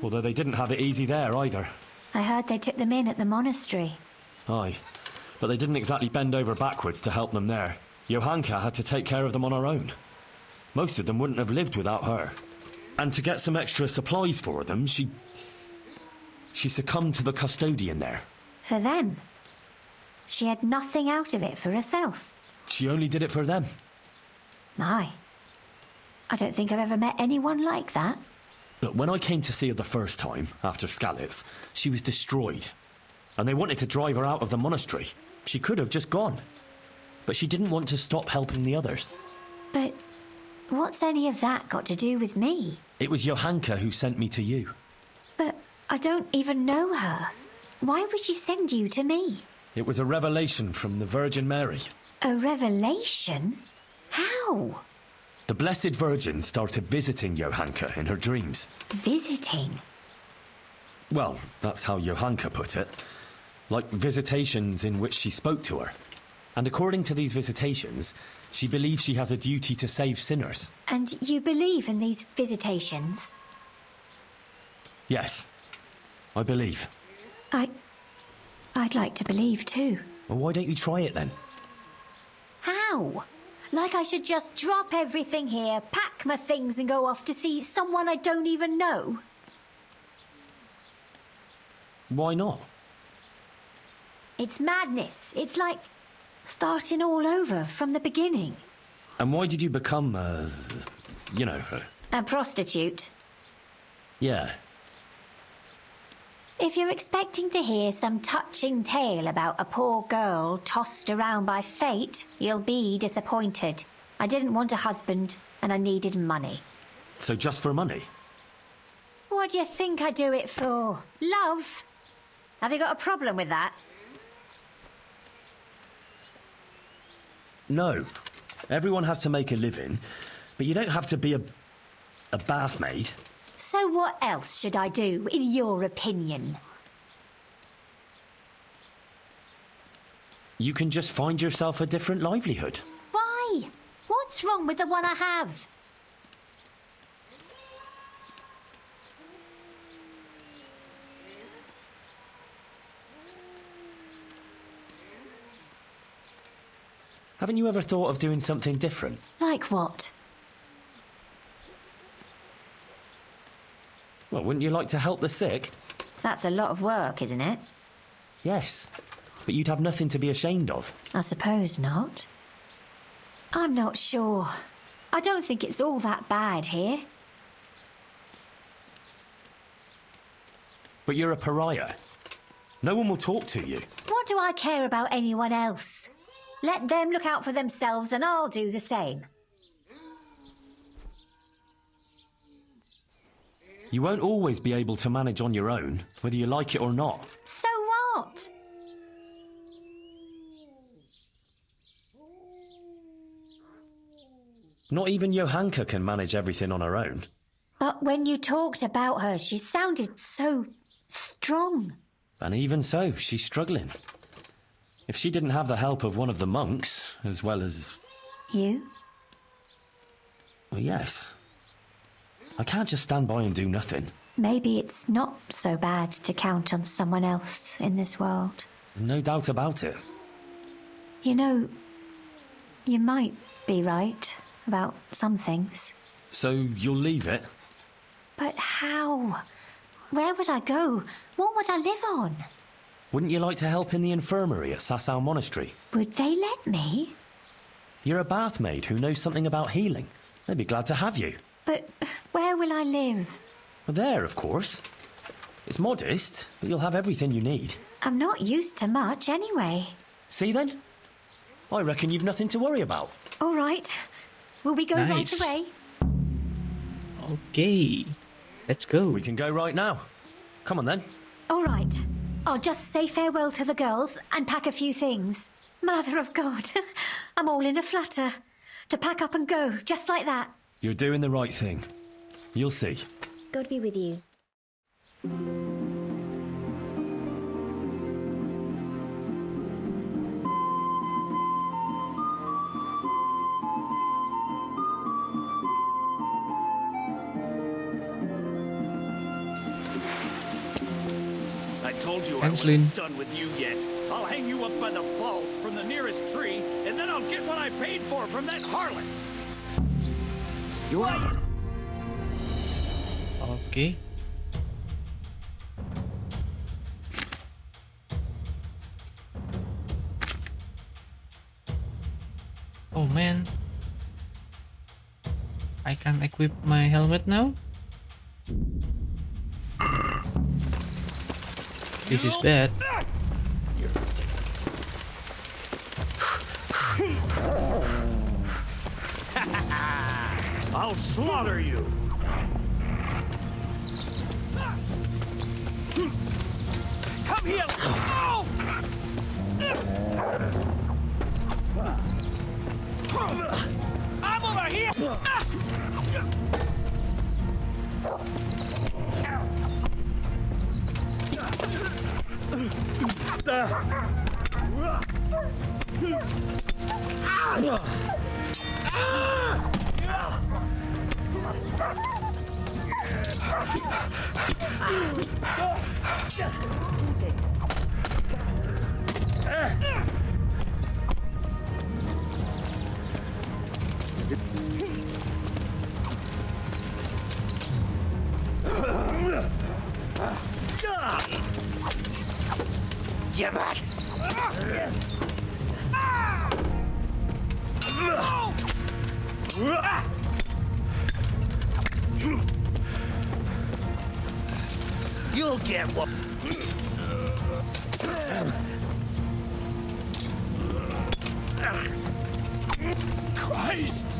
Although they didn't have it easy there either. I heard they took them in at the monastery. Aye, but they didn't exactly bend over backwards to help them there. Johanka had to take care of them on her own. Most of them wouldn't have lived without her. And to get some extra supplies for them, she succumbed to the custodian there. For them? She had nothing out of it for herself. She only did it for them. My. I don't think I've ever met anyone like that. Look, when I came to see her the first time, after Skalitz, she was destroyed. And they wanted to drive her out of the monastery. She could have just gone. But she didn't want to stop helping the others. But what's any of that got to do with me? It was Johanka who sent me to you. But I don't even know her. Why would she send you to me? It was a revelation from the Virgin Mary. A revelation? How? The Blessed Virgin started visiting Johanka in her dreams. Visiting? Well, that's how Johanka put it. Like visitations in which she spoke to her. And according to these visitations, she believes she has a duty to save sinners. And you believe in these visitations? Yes, I believe. I'd like to believe too. Well, why don't you try it then? How? Like I should just drop everything here, pack my things and go off to see someone I don't even know? Why not? It's madness. It's like starting all over from the beginning. And why did you become, A prostitute. Yeah. If you're expecting to hear some touching tale about a poor girl tossed around by fate, you'll be disappointed. I didn't want a husband, and I needed money. So just for money? What do you think I do it for? Love? Have you got a problem with that? No. Everyone has to make a living, but you don't have to be a A bath maid? So what else should I do, in your opinion? You can just find yourself a different livelihood. Why? What's wrong with the one I have? Haven't you ever thought of doing something different? Like what? Well, wouldn't you like to help the sick? That's a lot of work, isn't it? Yes, but you'd have nothing to be ashamed of. I suppose not. I'm not sure. I don't think it's all that bad here. But you're a pariah. No one will talk to you. What do I care about anyone else? Let them look out for themselves and I'll do the same. You won't always be able to manage on your own, whether you like it or not. So what? Not even Johanka can manage everything on her own. But when you talked about her, she sounded so strong. And even so, she's struggling. If she didn't have the help of one of the monks, as well as... You? Well, yes. I can't just stand by and do nothing. Maybe it's not so bad to count on someone else in this world. No doubt about it. You know, you might be right about some things. So you'll leave it? But how? Where would I go? What would I live on? Wouldn't you like to help in the infirmary at Sasau Monastery? Would they let me? You're a bath maid who knows something about healing. They'd be glad to have you. But where will I live? Well, there, of course. It's modest, but you'll have everything you need. I'm not used to much anyway. See then? I reckon you've nothing to worry about. All right. Will we go Nice. right away? Okay, let's go. We can go right now. Come on then. All right. I'll just say farewell to the girls and pack a few things. Mother of God, I'm all in a flutter. To pack up and go, just like that. You're doing the right thing. You'll see. God be with you. I told you I Anslin. wasn't done with you yet. I'll hang you up by the balls from the nearest tree, and then I'll get what I paid for from that harlot. You are... Okay. Oh man. I can't equip my helmet now? This is bad. I'll slaughter you. Come here. Oh! I'm over here. You'll get what. Christ!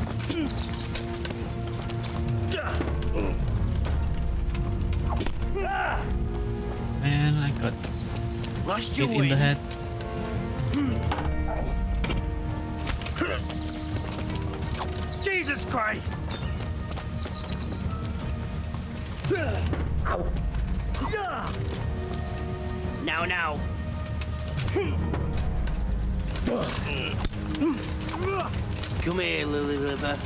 Man, I got Lost hit your in the way. head. Jesus Christ! Now, now. Come here, Lily Liver.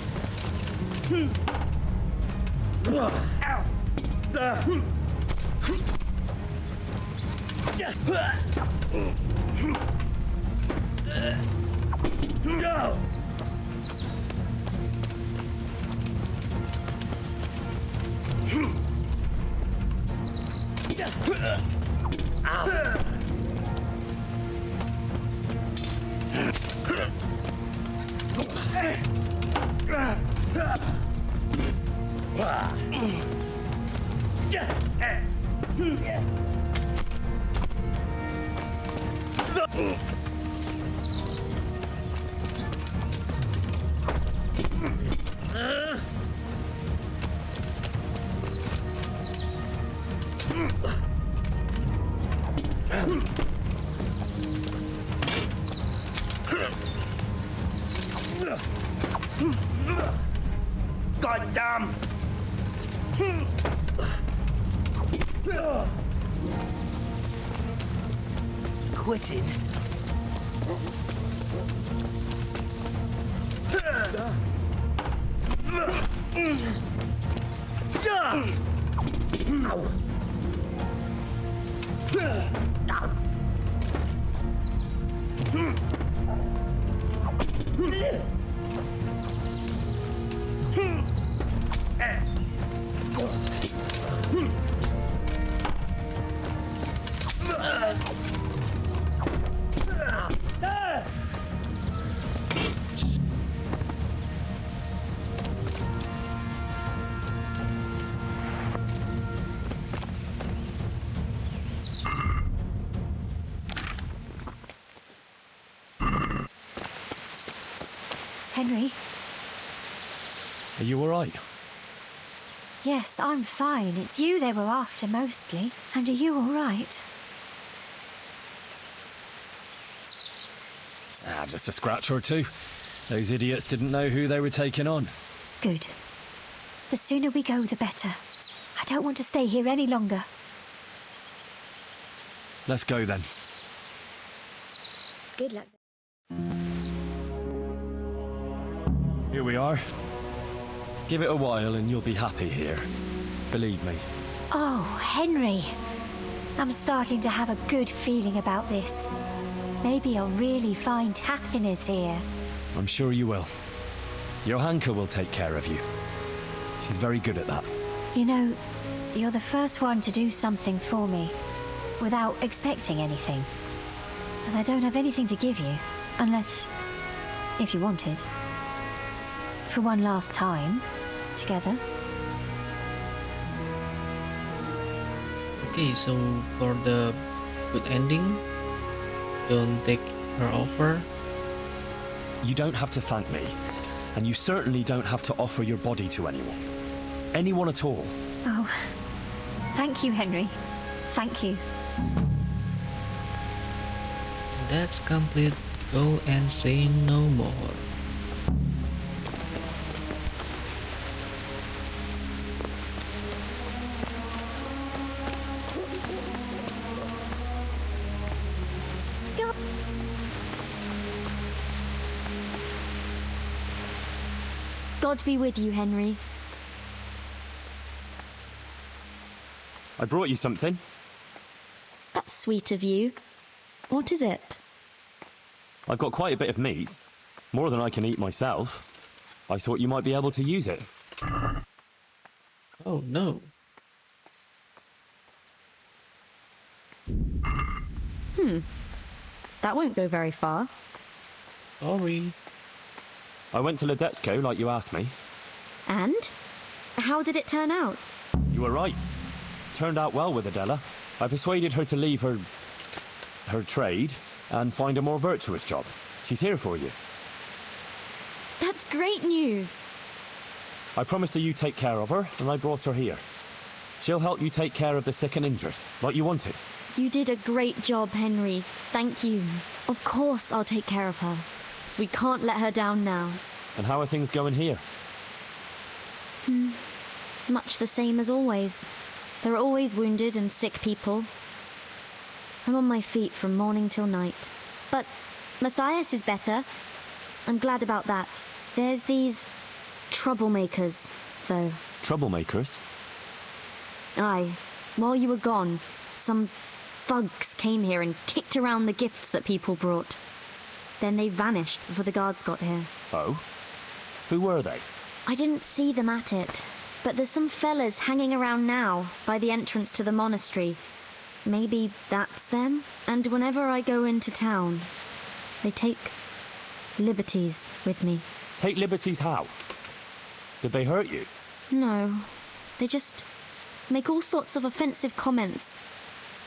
God damn! Quit it. Henry? Are you all right? Yes, I'm fine. It's you they were after mostly. And are you all right? Just a scratch or two. Those idiots didn't know who they were taking on. Good. The sooner we go, the better. I don't want to stay here any longer. Let's go then. Good luck. Here we are. Give it a while and you'll be happy here. Believe me. Oh, Henry. I'm starting to have a good feeling about this. Maybe I'll really find happiness here. I'm sure you will. Johanka will take care of you. She's very good at that. You know, you're the first one to do something for me without expecting anything. And I don't have anything to give you, unless, if you wanted, for one last time, together. Okay, so for the good ending, don't take her offer. You don't have to thank me, and you certainly don't have to offer your body to anyone. Anyone at all. Oh, thank you, Henry. Thank you. That's complete. Go and say no more. God be with you, Henry. I brought you something. That's sweet of you. What is it? I've got quite a bit of meat. More than I can eat myself. I thought you might be able to use it. Oh no. That won't go very far. Sorry. I went to Ledetsko like you asked me. And? How did it turn out? You were right. Turned out well with Adela. I persuaded her to leave her trade and find a more virtuous job. She's here for you. That's great news. I promised her you'd take care of her, and I brought her here. She'll help you take care of the sick and injured, like you wanted. You did a great job, Henry. Thank you. Of course I'll take care of her. We can't let her down now. And how are things going here? much the same as always. There are always wounded and sick people. I'm on my feet from morning till night. But Matthias is better. I'm glad about that. There's these troublemakers, though. Troublemakers? Aye. While you were gone, some thugs came here and kicked around the gifts that people brought. Then they vanished before the guards got here. Oh? Who were they? I didn't see them at it, but there's some fellas hanging around now by the entrance to the monastery. Maybe that's them? And whenever I go into town, they take liberties with me. Take liberties how? Did they hurt you? No. They just make all sorts of offensive comments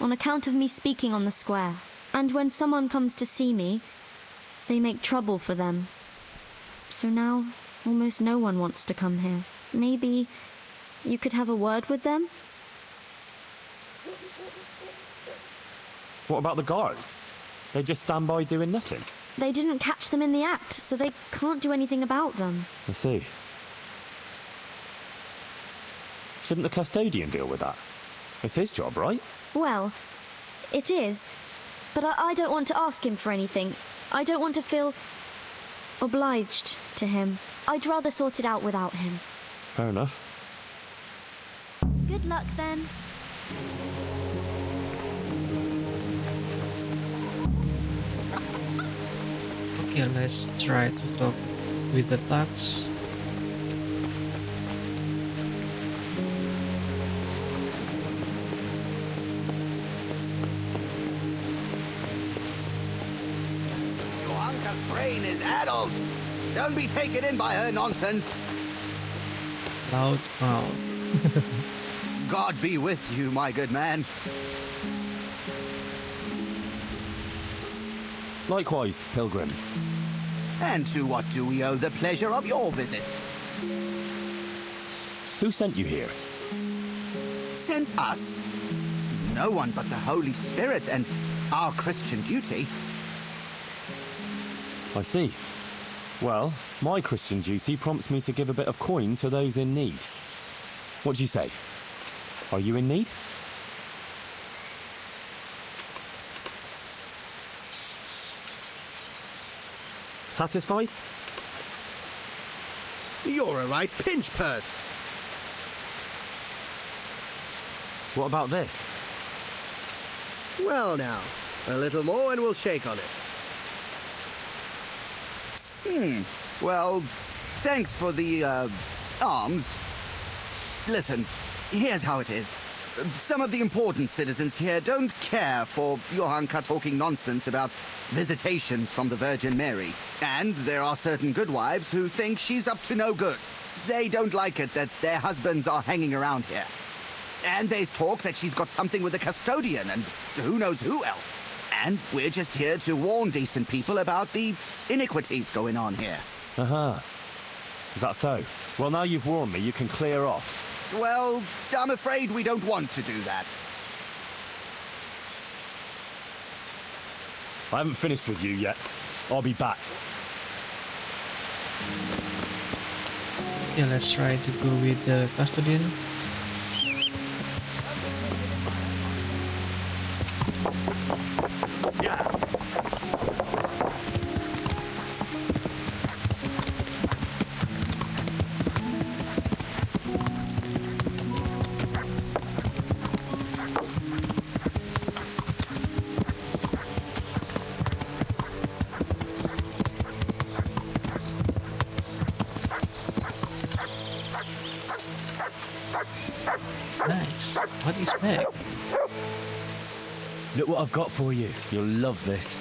on account of me speaking on the square. And when someone comes to see me, they make trouble for them. So now, almost no one wants to come here. Maybe you could have a word with them? What about the guards? They just stand by doing nothing? They didn't catch them in the act, so they can't do anything about them. I see. Shouldn't the custodian deal with that? It's his job, right? Well, it is, but I don't want to ask him for anything. I don't want to feel obliged to him. I'd rather sort it out without him. Fair enough. Good luck, then. Okay, let's try to talk with the thugs. Johanka's brain is addled. Don't be taken in by her nonsense. Loud crowd. God be with you, my good man. Likewise, pilgrim. And to what do we owe the pleasure of your visit? Who sent you here? Sent us? No one but the Holy Spirit and our Christian duty. I see. Well, my Christian duty prompts me to give a bit of coin to those in need. What do you say? Are you in need? Satisfied? You're a right pinch purse. What about this? Well now, a little more and we'll shake on it. Well, thanks for the, alms. Listen, here's how it is. Some of the important citizens here don't care for Johanka talking nonsense about visitations from the Virgin Mary. And there are certain good wives who think she's up to no good. They don't like it that their husbands are hanging around here. And there's talk that she's got something with the custodian and who knows who else. And we're just here to warn decent people about the iniquities going on here. Uh-huh. Is that so? Well, now you've warned me, you can clear off. Well, I'm afraid we don't want to do that. I haven't finished with you yet. I'll be back. Yeah, let's try to go with the custodian. Nice. What is back? Look what I've got for you. You'll love this.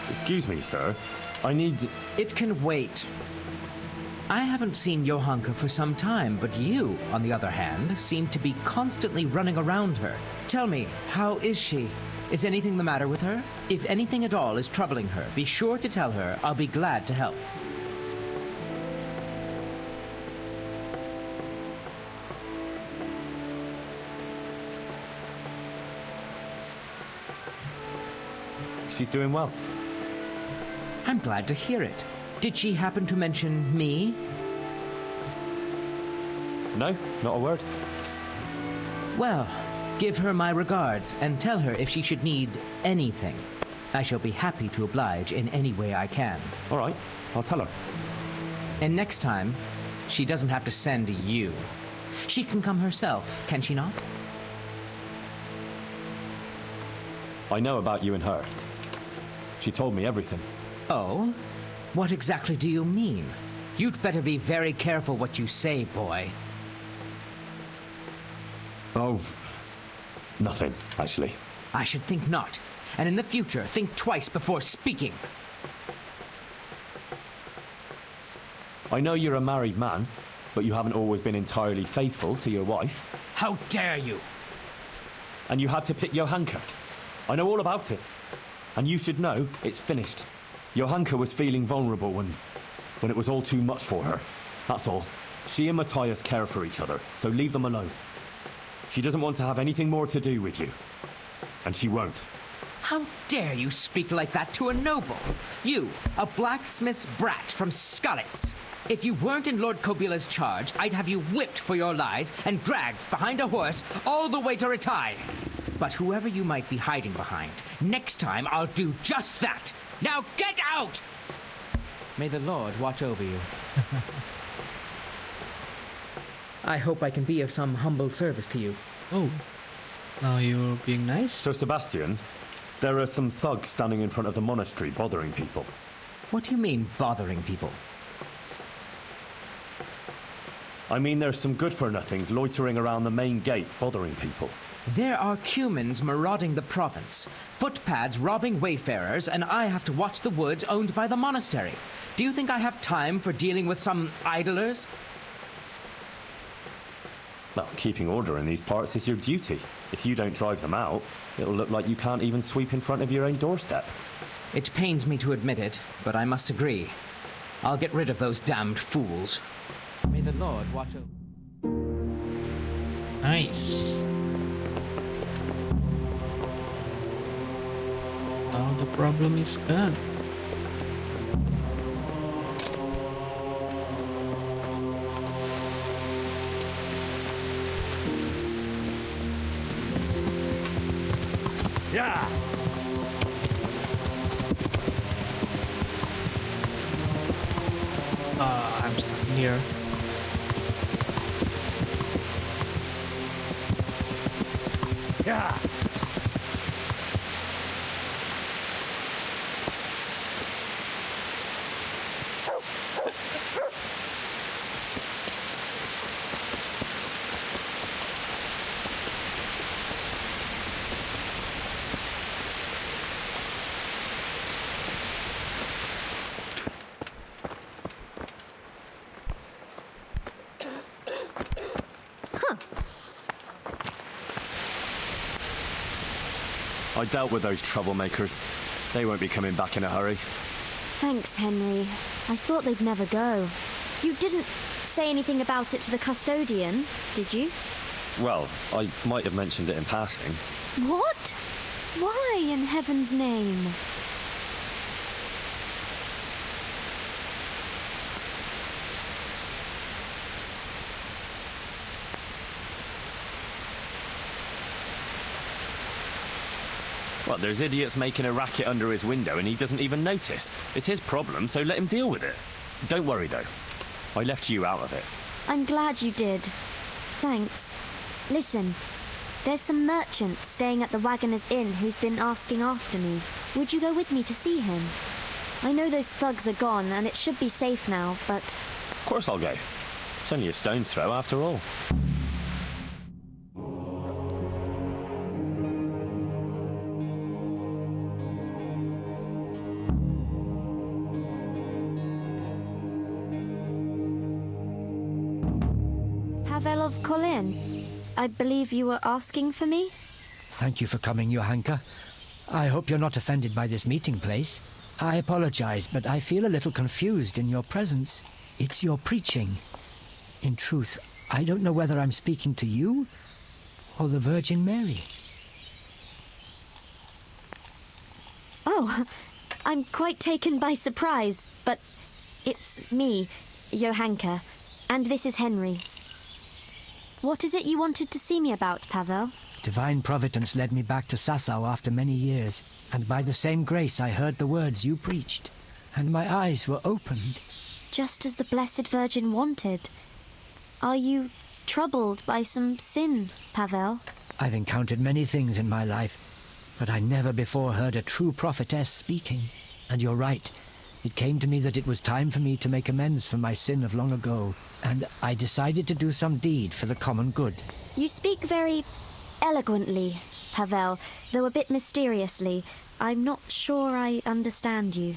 Excuse me, sir. I need... It can wait. I haven't seen Johanka for some time, but you, on the other hand, seem to be constantly running around her. Tell me, how is she? Is anything the matter with her? If anything at all is troubling her, be sure to tell her. I'll be glad to help. She's doing well. I'm glad to hear it. Did she happen to mention me? No, not a word. Well, give her my regards and tell her if she should need anything. I shall be happy to oblige in any way I can. All right, I'll tell her. And next time, she doesn't have to send you. She can come herself, can she not? I know about you and her. She told me everything. Oh? What exactly do you mean? You'd better be very careful what you say, boy. Oh, nothing, actually. I should think not. And in the future, think twice before speaking. I know you're a married man, but you haven't always been entirely faithful to your wife. How dare you! And you had to pick Johanka. I know all about it. And you should know it's finished. Johanka was feeling vulnerable when it was all too much for her. That's all. She and Matthias care for each other, so leave them alone. She doesn't want to have anything more to do with you. And she won't. How dare you speak like that to a noble? You, a blacksmith's brat from Skalitz. If you weren't in Lord Kobila's charge, I'd have you whipped for your lies and dragged behind a horse all the way to Ratai. But whoever you might be hiding behind, next time I'll do just that. Now get out! May the Lord watch over you. I hope I can be of some humble service to you. Oh, now you're being nice? Sir Sebastian, there are some thugs standing in front of the monastery bothering people. What do you mean, bothering people? I mean, there's some good-for-nothings loitering around the main gate bothering people. There are Cumans marauding the province, footpads robbing wayfarers, and I have to watch the woods owned by the monastery. Do you think I have time for dealing with some idlers? Well, keeping order in these parts is your duty. If you don't drive them out, it'll look like you can't even sweep in front of your own doorstep. It pains me to admit it, but I must agree. I'll get rid of those damned fools. May the Lord watch over. Nice. Now the problem is gone. Yeah. I'm stuck here. Yeah. I dealt with those troublemakers. They won't be coming back in a hurry. Thanks, Henry. I thought they'd never go. You didn't say anything about it to the custodian, did you? Well, I might have mentioned it in passing. What? Why, in heaven's name? Well, there's idiots making a racket under his window and he doesn't even notice. It's his problem, so let him deal with it. Don't worry, though. I left you out of it. I'm glad you did. Thanks. Listen, there's some merchant staying at the Wagoner's Inn who's been asking after me. Would you go with me to see him? I know those thugs are gone and it should be safe now, but... Of course I'll go. It's only a stone's throw after all. Pavel of Colin, I believe you were asking for me? Thank you for coming, Johanka. I hope you're not offended by this meeting place. I apologize, but I feel a little confused in your presence. It's your preaching. In truth, I don't know whether I'm speaking to you or the Virgin Mary. Oh, I'm quite taken by surprise, but it's me, Johanka, and this is Henry. What is it you wanted to see me about, Pavel? Divine Providence led me back to Sasau after many years, and by the same grace I heard the words you preached, and my eyes were opened. Just as the Blessed Virgin wanted. Are you troubled by some sin, Pavel? I've encountered many things in my life, but I never before heard a true prophetess speaking. And you're right. It came to me that it was time for me to make amends for my sin of long ago, and I decided to do some deed for the common good. You speak very eloquently, Pavel, though a bit mysteriously. I'm not sure I understand you.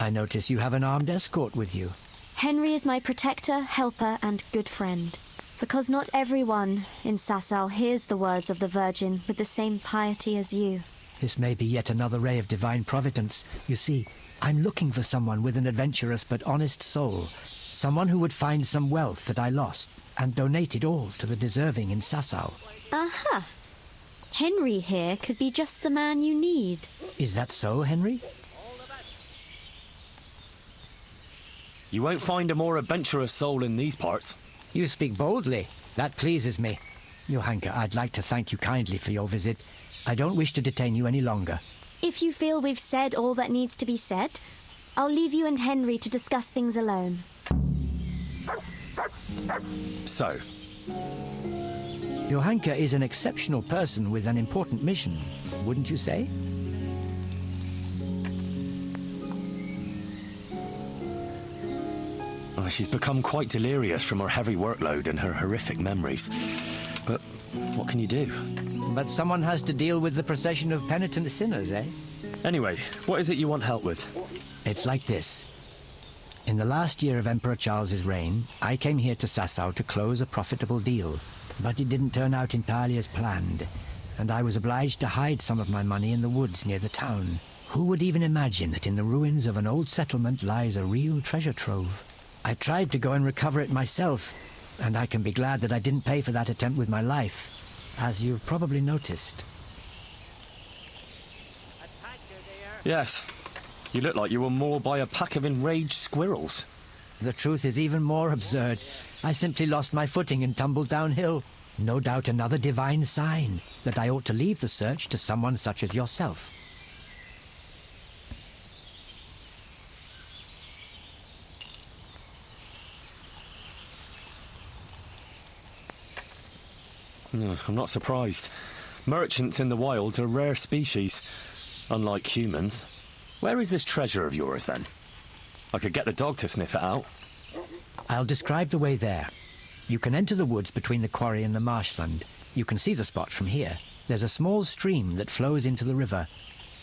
I notice you have an armed escort with you. Henry is my protector, helper, and good friend. Because not everyone in Sasau hears the words of the Virgin with the same piety as you. This may be yet another ray of divine providence. You see, I'm looking for someone with an adventurous but honest soul. Someone who would find some wealth that I lost and donate it all to the deserving in Sasau. Aha! Henry here could be just the man you need. Is that so, Henry? You won't find a more adventurous soul in these parts. You speak boldly. That pleases me. Johanka, I'd like to thank you kindly for your visit. I don't wish to detain you any longer. If you feel we've said all that needs to be said, I'll leave you and Henry to discuss things alone. So? Johanka is an exceptional person with an important mission, wouldn't you say? Well, she's become quite delirious from her heavy workload and her horrific memories. But what can you do? But someone has to deal with the procession of penitent sinners, eh? Anyway, what is it you want help with? It's like this. In the last year of Emperor Charles's reign, I came here to Sasau to close a profitable deal. But it didn't turn out entirely as planned, and I was obliged to hide some of my money in the woods near the town. Who would even imagine that in the ruins of an old settlement lies a real treasure trove? I tried to go and recover it myself, and I can be glad that I didn't pay for that attempt with my life, as you've probably noticed. Yes. You look like you were mauled by a pack of enraged squirrels. The truth is even more absurd. I simply lost my footing and tumbled downhill. No doubt another divine sign that I ought to leave the search to someone such as yourself. I'm not surprised. Merchants in the wilds are a rare species, unlike humans. Where is this treasure of yours, then? I could get the dog to sniff it out. I'll describe the way there. You can enter the woods between the quarry and the marshland. You can see the spot from here. There's a small stream that flows into the river.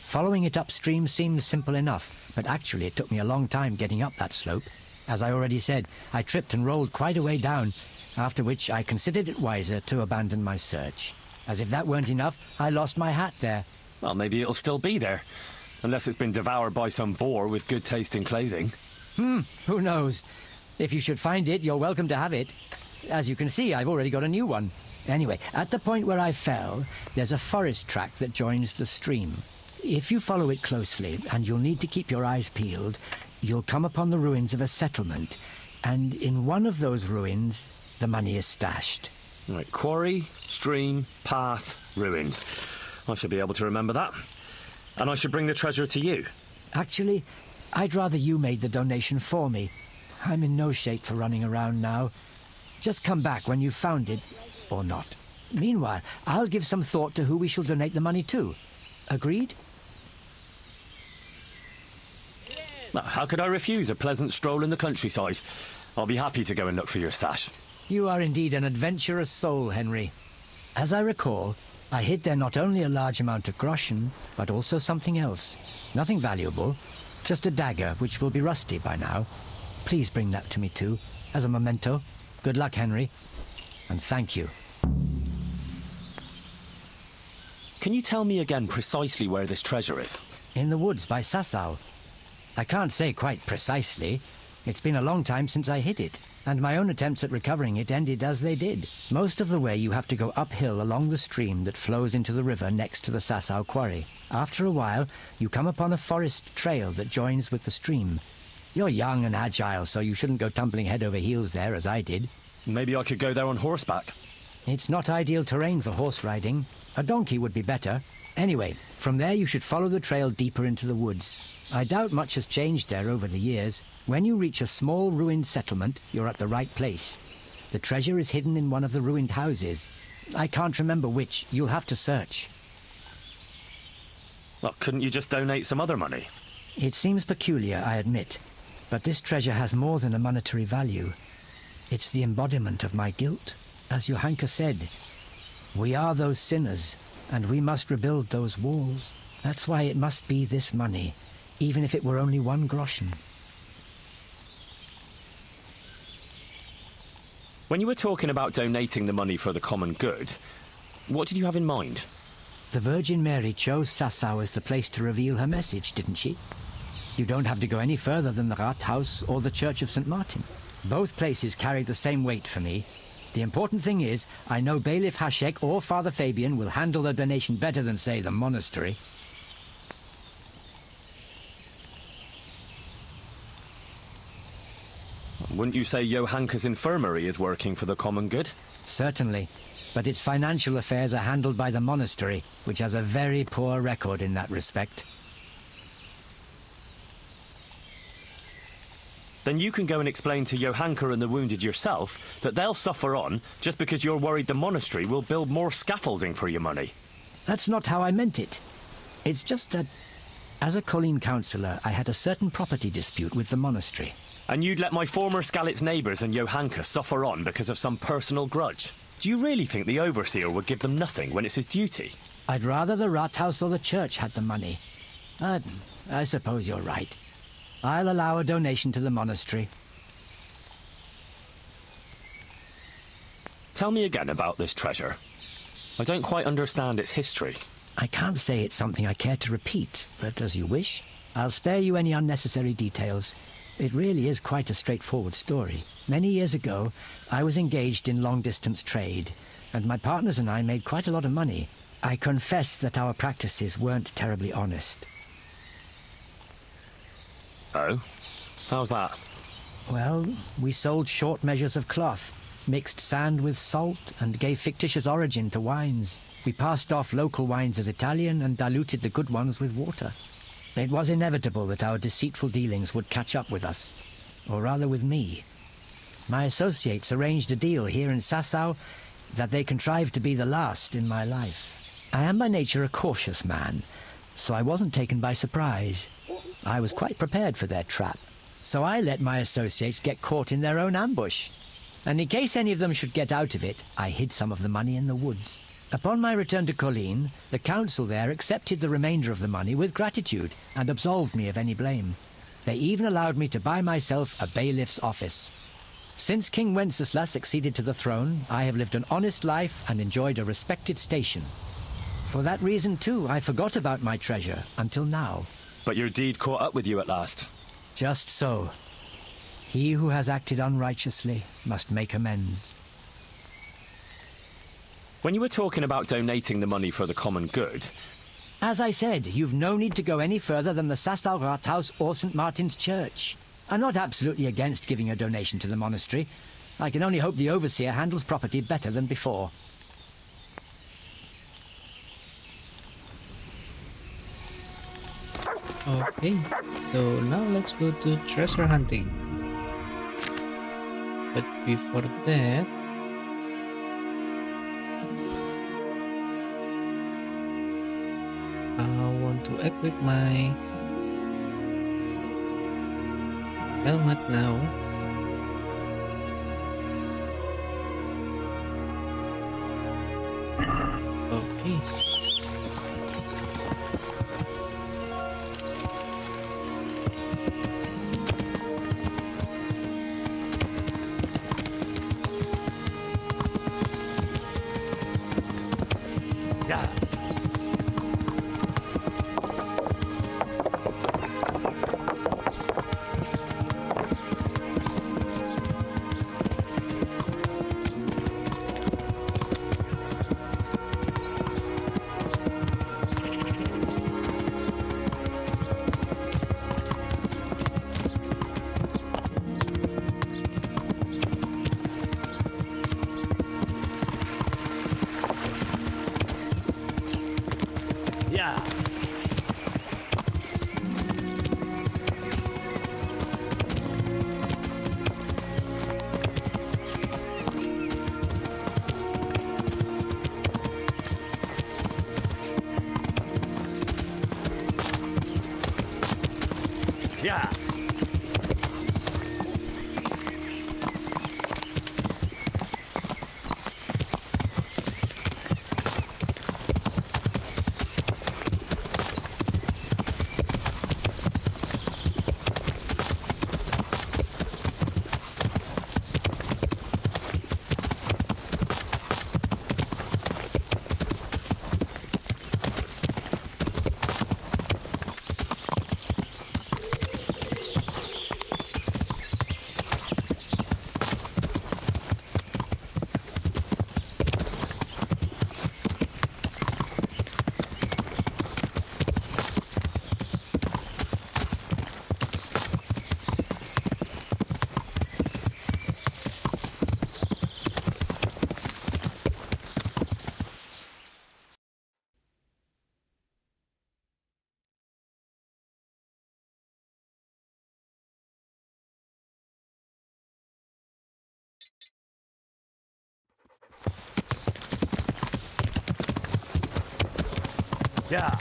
Following it upstream seems simple enough, but actually it took me a long time getting up that slope. As I already said, I tripped and rolled quite a way down, after which I considered it wiser to abandon my search. As if that weren't enough, I lost my hat there. Well, maybe it'll still be there. Unless it's been devoured by some boar with good taste in clothing. Who knows? If you should find it, you're welcome to have it. As you can see, I've already got a new one. Anyway, at the point where I fell, there's a forest track that joins the stream. If you follow it closely, and you'll need to keep your eyes peeled, you'll come upon the ruins of a settlement. And in one of those ruins, the money is stashed. Right, quarry, stream, path, ruins. I should be able to remember that. And I should bring the treasure to you. Actually, I'd rather you made the donation for me. I'm in no shape for running around now. Just come back when you've found it, or not. Meanwhile, I'll give some thought to who we shall donate the money to. Agreed? Well, how could I refuse a pleasant stroll in the countryside? I'll be happy to go and look for your stash. You are indeed an adventurous soul, Henry. As I recall, I hid there not only a large amount of groschen, but also something else. Nothing valuable, just a dagger which will be rusty by now. Please bring that to me too, as a memento. Good luck, Henry, and thank you. Can you tell me again precisely where this treasure is? In the woods by Sasau. I can't say quite precisely. It's been a long time since I hit it, and my own attempts at recovering it ended as they did. Most of the way you have to go uphill along the stream that flows into the river next to the Sasau quarry. After a while, you come upon a forest trail that joins with the stream. You're young and agile, so you shouldn't go tumbling head over heels there as I did. Maybe I could go there on horseback. It's not ideal terrain for horse riding. A donkey would be better. Anyway, from there you should follow the trail deeper into the woods. I doubt much has changed there over the years. When you reach a small ruined settlement, you're at the right place. The treasure is hidden in one of the ruined houses. I can't remember which. You'll have to search. Well, couldn't you just donate some other money? It seems peculiar, I admit, but this treasure has more than a monetary value. It's the embodiment of my guilt. As Johanka said, we are those sinners, and we must rebuild those walls. That's why it must be this money, even if it were only 1 groschen. When you were talking about donating the money for the common good, what did you have in mind? The Virgin Mary chose Sasau as the place to reveal her message, didn't she? You don't have to go any further than the Rathaus or the Church of St. Martin. Both places carry the same weight for me. The important thing is, I know Bailiff Hashek or Father Fabian will handle the donation better than, say, the monastery. Wouldn't you say Johanka's infirmary is working for the common good? Certainly, but its financial affairs are handled by the monastery, which has a very poor record in that respect. Then you can go and explain to Johanka and the wounded yourself that they'll suffer on just because you're worried the monastery will build more scaffolding for your money. That's not how I meant it. It's just that, as a Colleen councillor, I had a certain property dispute with the monastery. And you'd let my former Skalitz neighbours and Johanka suffer on because of some personal grudge? Do you really think the overseer would give them nothing when it's his duty? I'd rather the Rathaus or the church had the money. I suppose you're right. I'll allow a donation to the monastery. Tell me again about this treasure. I don't quite understand its history. I can't say it's something I care to repeat, but as you wish. I'll spare you any unnecessary details. It really is quite a straightforward story. Many years ago, I was engaged in long-distance trade, and my partners and I made quite a lot of money. I confess that our practices weren't terribly honest. Oh? How's that? Well, we sold short measures of cloth, mixed sand with salt, and gave fictitious origin to wines. We passed off local wines as Italian and diluted the good ones with water. It was inevitable that our deceitful dealings would catch up with us, or rather with me. My associates arranged a deal here in Sasau that they contrived to be the last in my life. I am by nature a cautious man, so I wasn't taken by surprise. I was quite prepared for their trap, so I let my associates get caught in their own ambush. And in case any of them should get out of it, I hid some of the money in the woods. Upon my return to Colleen, the council there accepted the remainder of the money with gratitude and absolved me of any blame. They even allowed me to buy myself a bailiff's office. Since King Wenceslas succeeded to the throne, I have lived an honest life and enjoyed a respected station. For that reason, too, I forgot about my treasure until now. But your deed caught up with you at last. Just so. He who has acted unrighteously must make amends. When you were talking about donating the money for the common good... As I said, you've no need to go any further than the Sasau Rathaus or St. Martin's Church. I'm not absolutely against giving a donation to the monastery. I can only hope the overseer handles property better than before. Okay, so now let's go to treasure hunting. But before that, I want to equip my helmet now. Okay. Yeah. Yeah.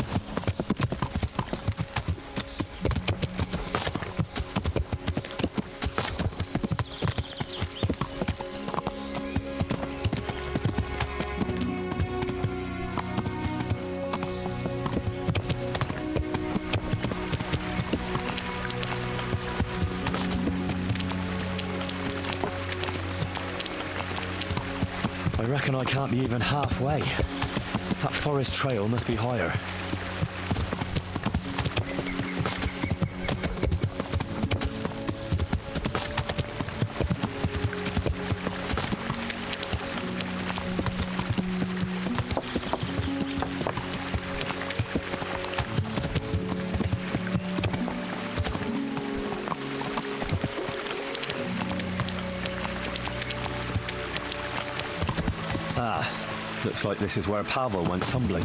I reckon I can't be even halfway. That forest trail must be higher. Ah, looks like this is where Pavel went tumbling.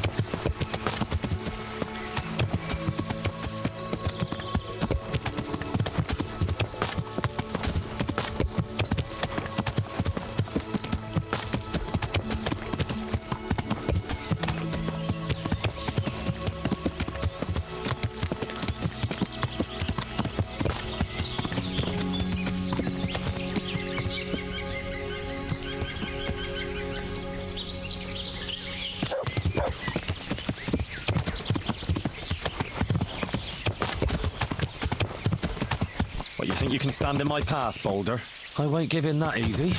What, you think you can stand in my path, Boulder? I won't give in that easy.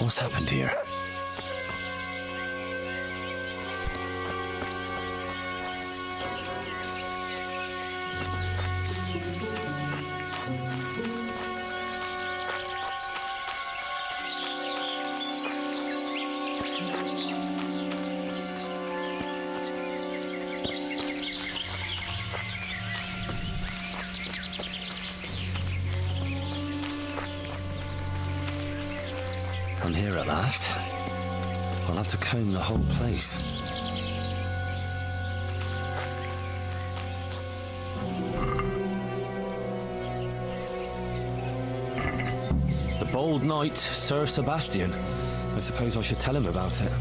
What's happened here? I'm here at last. I'll have to comb the whole place. The bold knight, Sir Sebastian. I suppose I should tell him about it.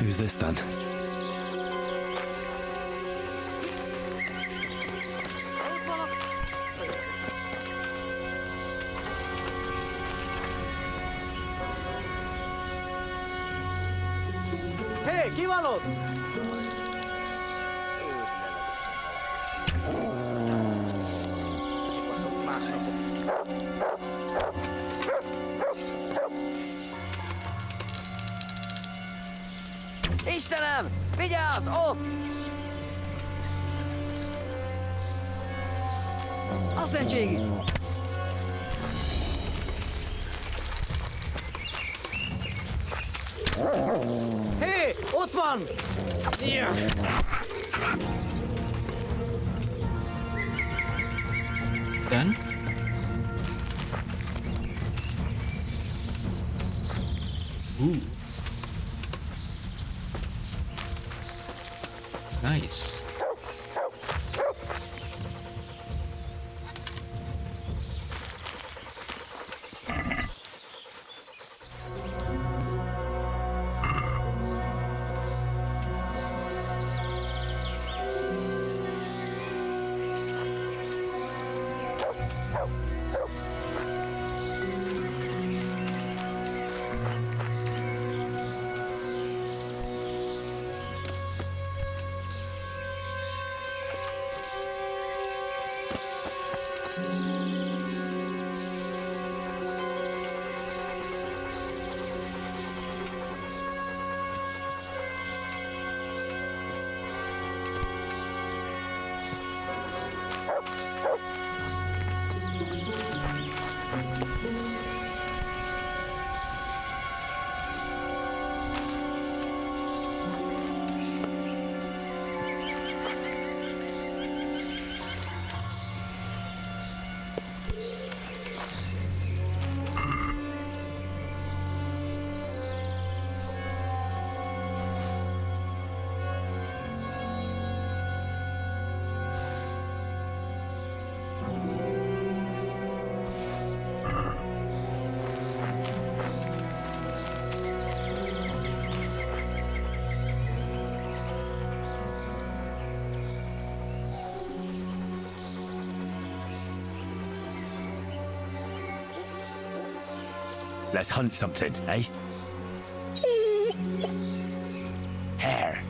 Who's this then? Hey, Kivalo! Istenem! Vigyázz! Ott! A szentségi! Hé! Ott van! Done? Ooh. Nice. Let's hunt something, eh? Hare.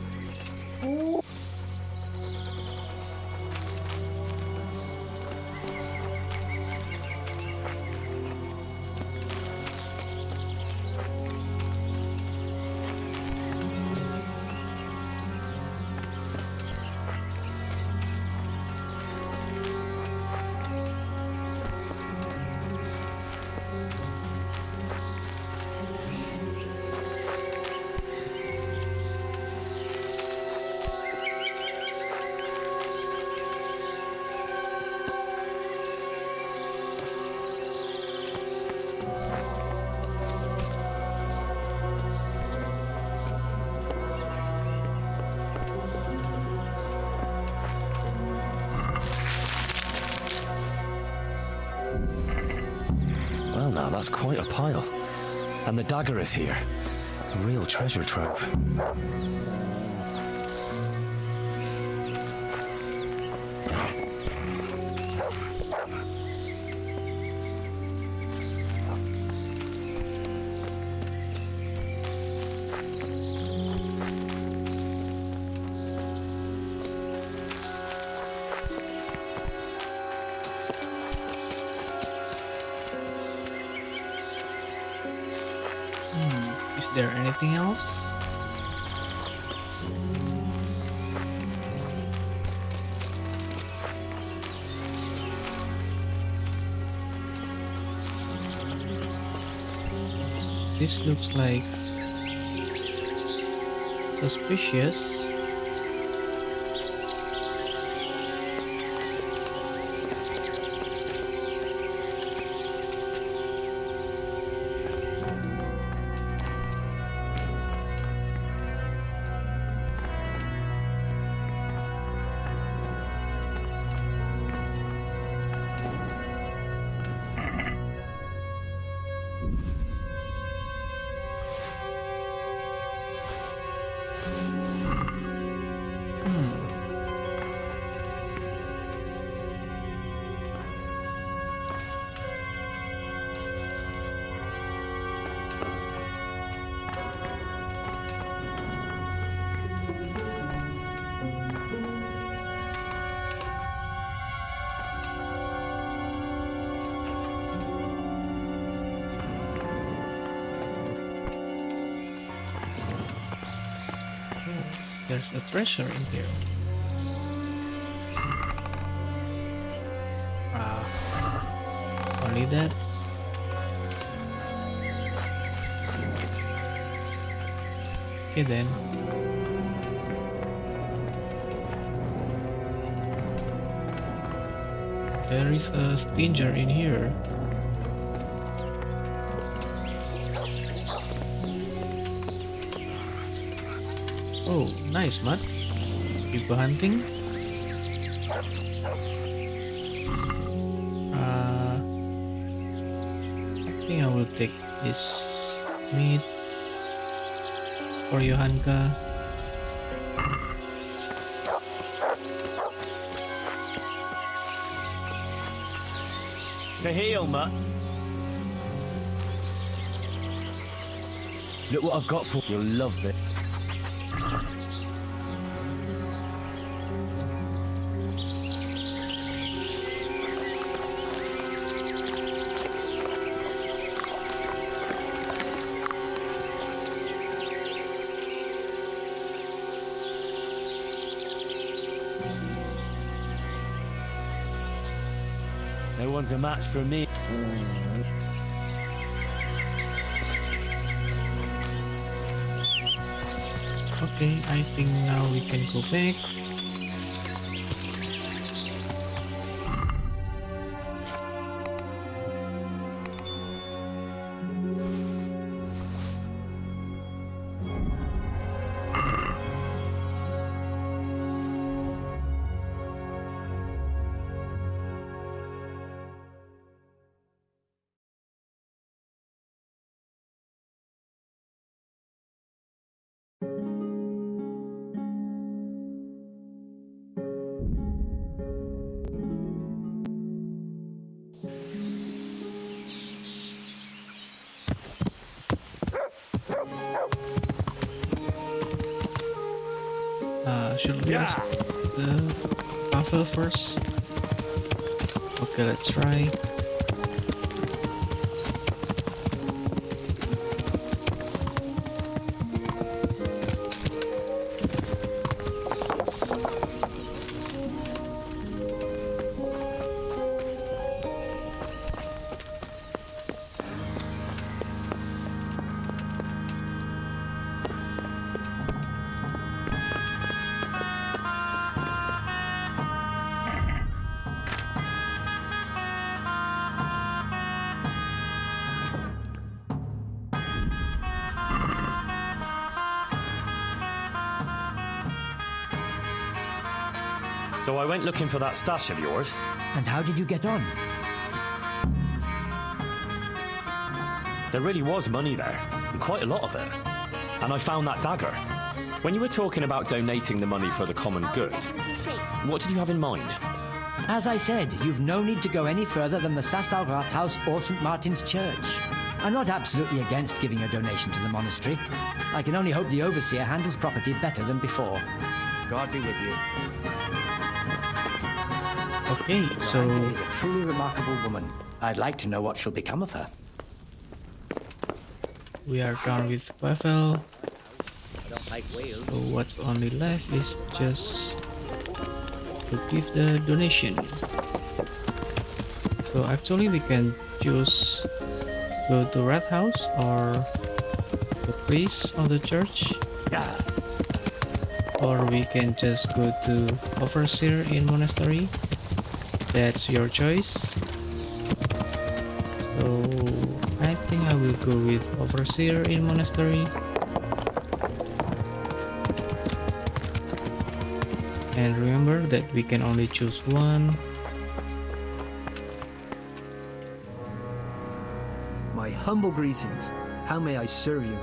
Well, now that's quite a pile. And the dagger is here. A real treasure trove. Is there anything else? This looks like suspicious. There's a treasure in here. Only that. Okay then. There is a stinger in here. Oh, nice, Matt. Keep hunting. I think I will take this meat for Johanka. To heal, Mutt. Look what I've got for you. You'll love it. No one's a match for me. Okay, I think now we can go back. Should we ask the Pavel first? Okay, let's try. So I went looking for that stash of yours. And how did you get on? There really was money there, and quite a lot of it. And I found that dagger. When you were talking about donating the money for the common good, what did you have in mind? As I said, you've no need to go any further than the Sasau Rathaus or St. Martin's Church. I'm not absolutely against giving a donation to the monastery. I can only hope the overseer handles property better than before. God be with you. Okay, so Johanna is a truly remarkable woman. I'd like to know what shall become of her. we are done with Pavel. I don't like whales. So what's only left is just to give the donation. So actually we can choose go to Red House or the priest of the church. Yeah. Or we can just go to overseer in monastery. That's your choice. So I think I will go with overseer in monastery. And remember that we can only choose one. My humble greetings. How may I serve you?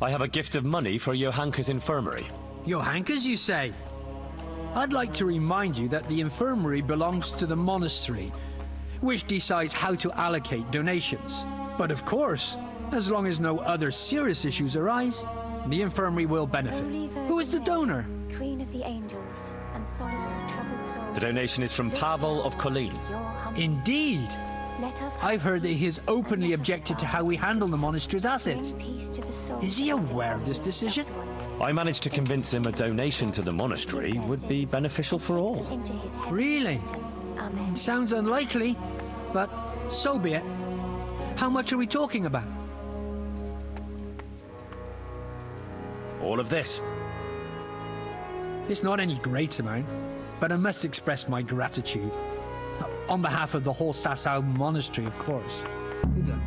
I have a gift of money for Johanka's infirmary. Johanka's, you say? I'd like to remind you that the infirmary belongs to the monastery, which decides how to allocate donations. But of course, as long as no other serious issues arise, the infirmary will benefit. Who is the donor? Queen of the angels and solace of troubled souls. The donation is from Pavel of Colleen. Indeed. I've heard that he has openly objected to how we handle the monastery's assets. Is he aware of this decision? I managed to convince him a donation to the monastery would be beneficial for all. Really? Sounds unlikely, but so be it. How much are we talking about? All of this. It's not any great amount, but I must express my gratitude. On behalf of the whole Sasau monastery, of course. Good luck.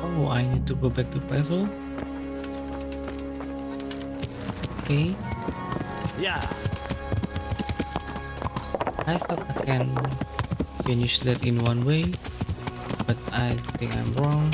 Oh, I need to go back to Pavel. Okay. Yeah. I thought I can finish that in one way, but I think I'm wrong.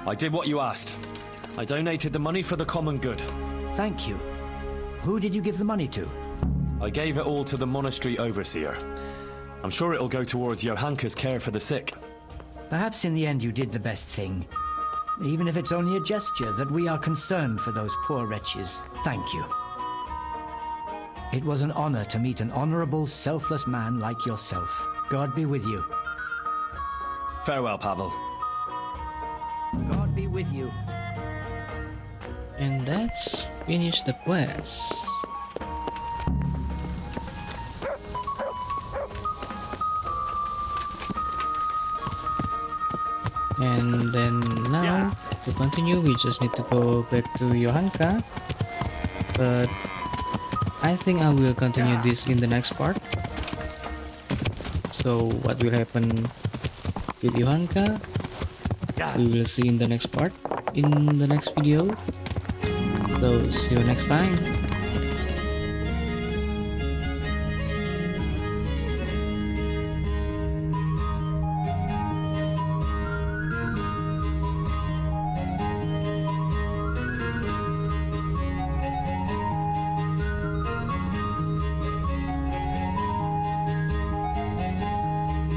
I did what you asked. I donated the money for the common good. Thank you. Who did you give the money to? I gave it all to the monastery overseer. I'm sure it'll go towards Johanka's care for the sick. Perhaps in the end you did the best thing. Even if it's only a gesture that we are concerned for those poor wretches. Thank you. It was an honor to meet an honorable, selfless man like yourself. God be with you. Farewell, Pavel. God be with you. And that's finished the quest. And then now, to continue, we just need to go back to Johanka. But I think I will continue this in the next part. So what will happen with Johanka, we will see in the next part, in the next video. So see you next time.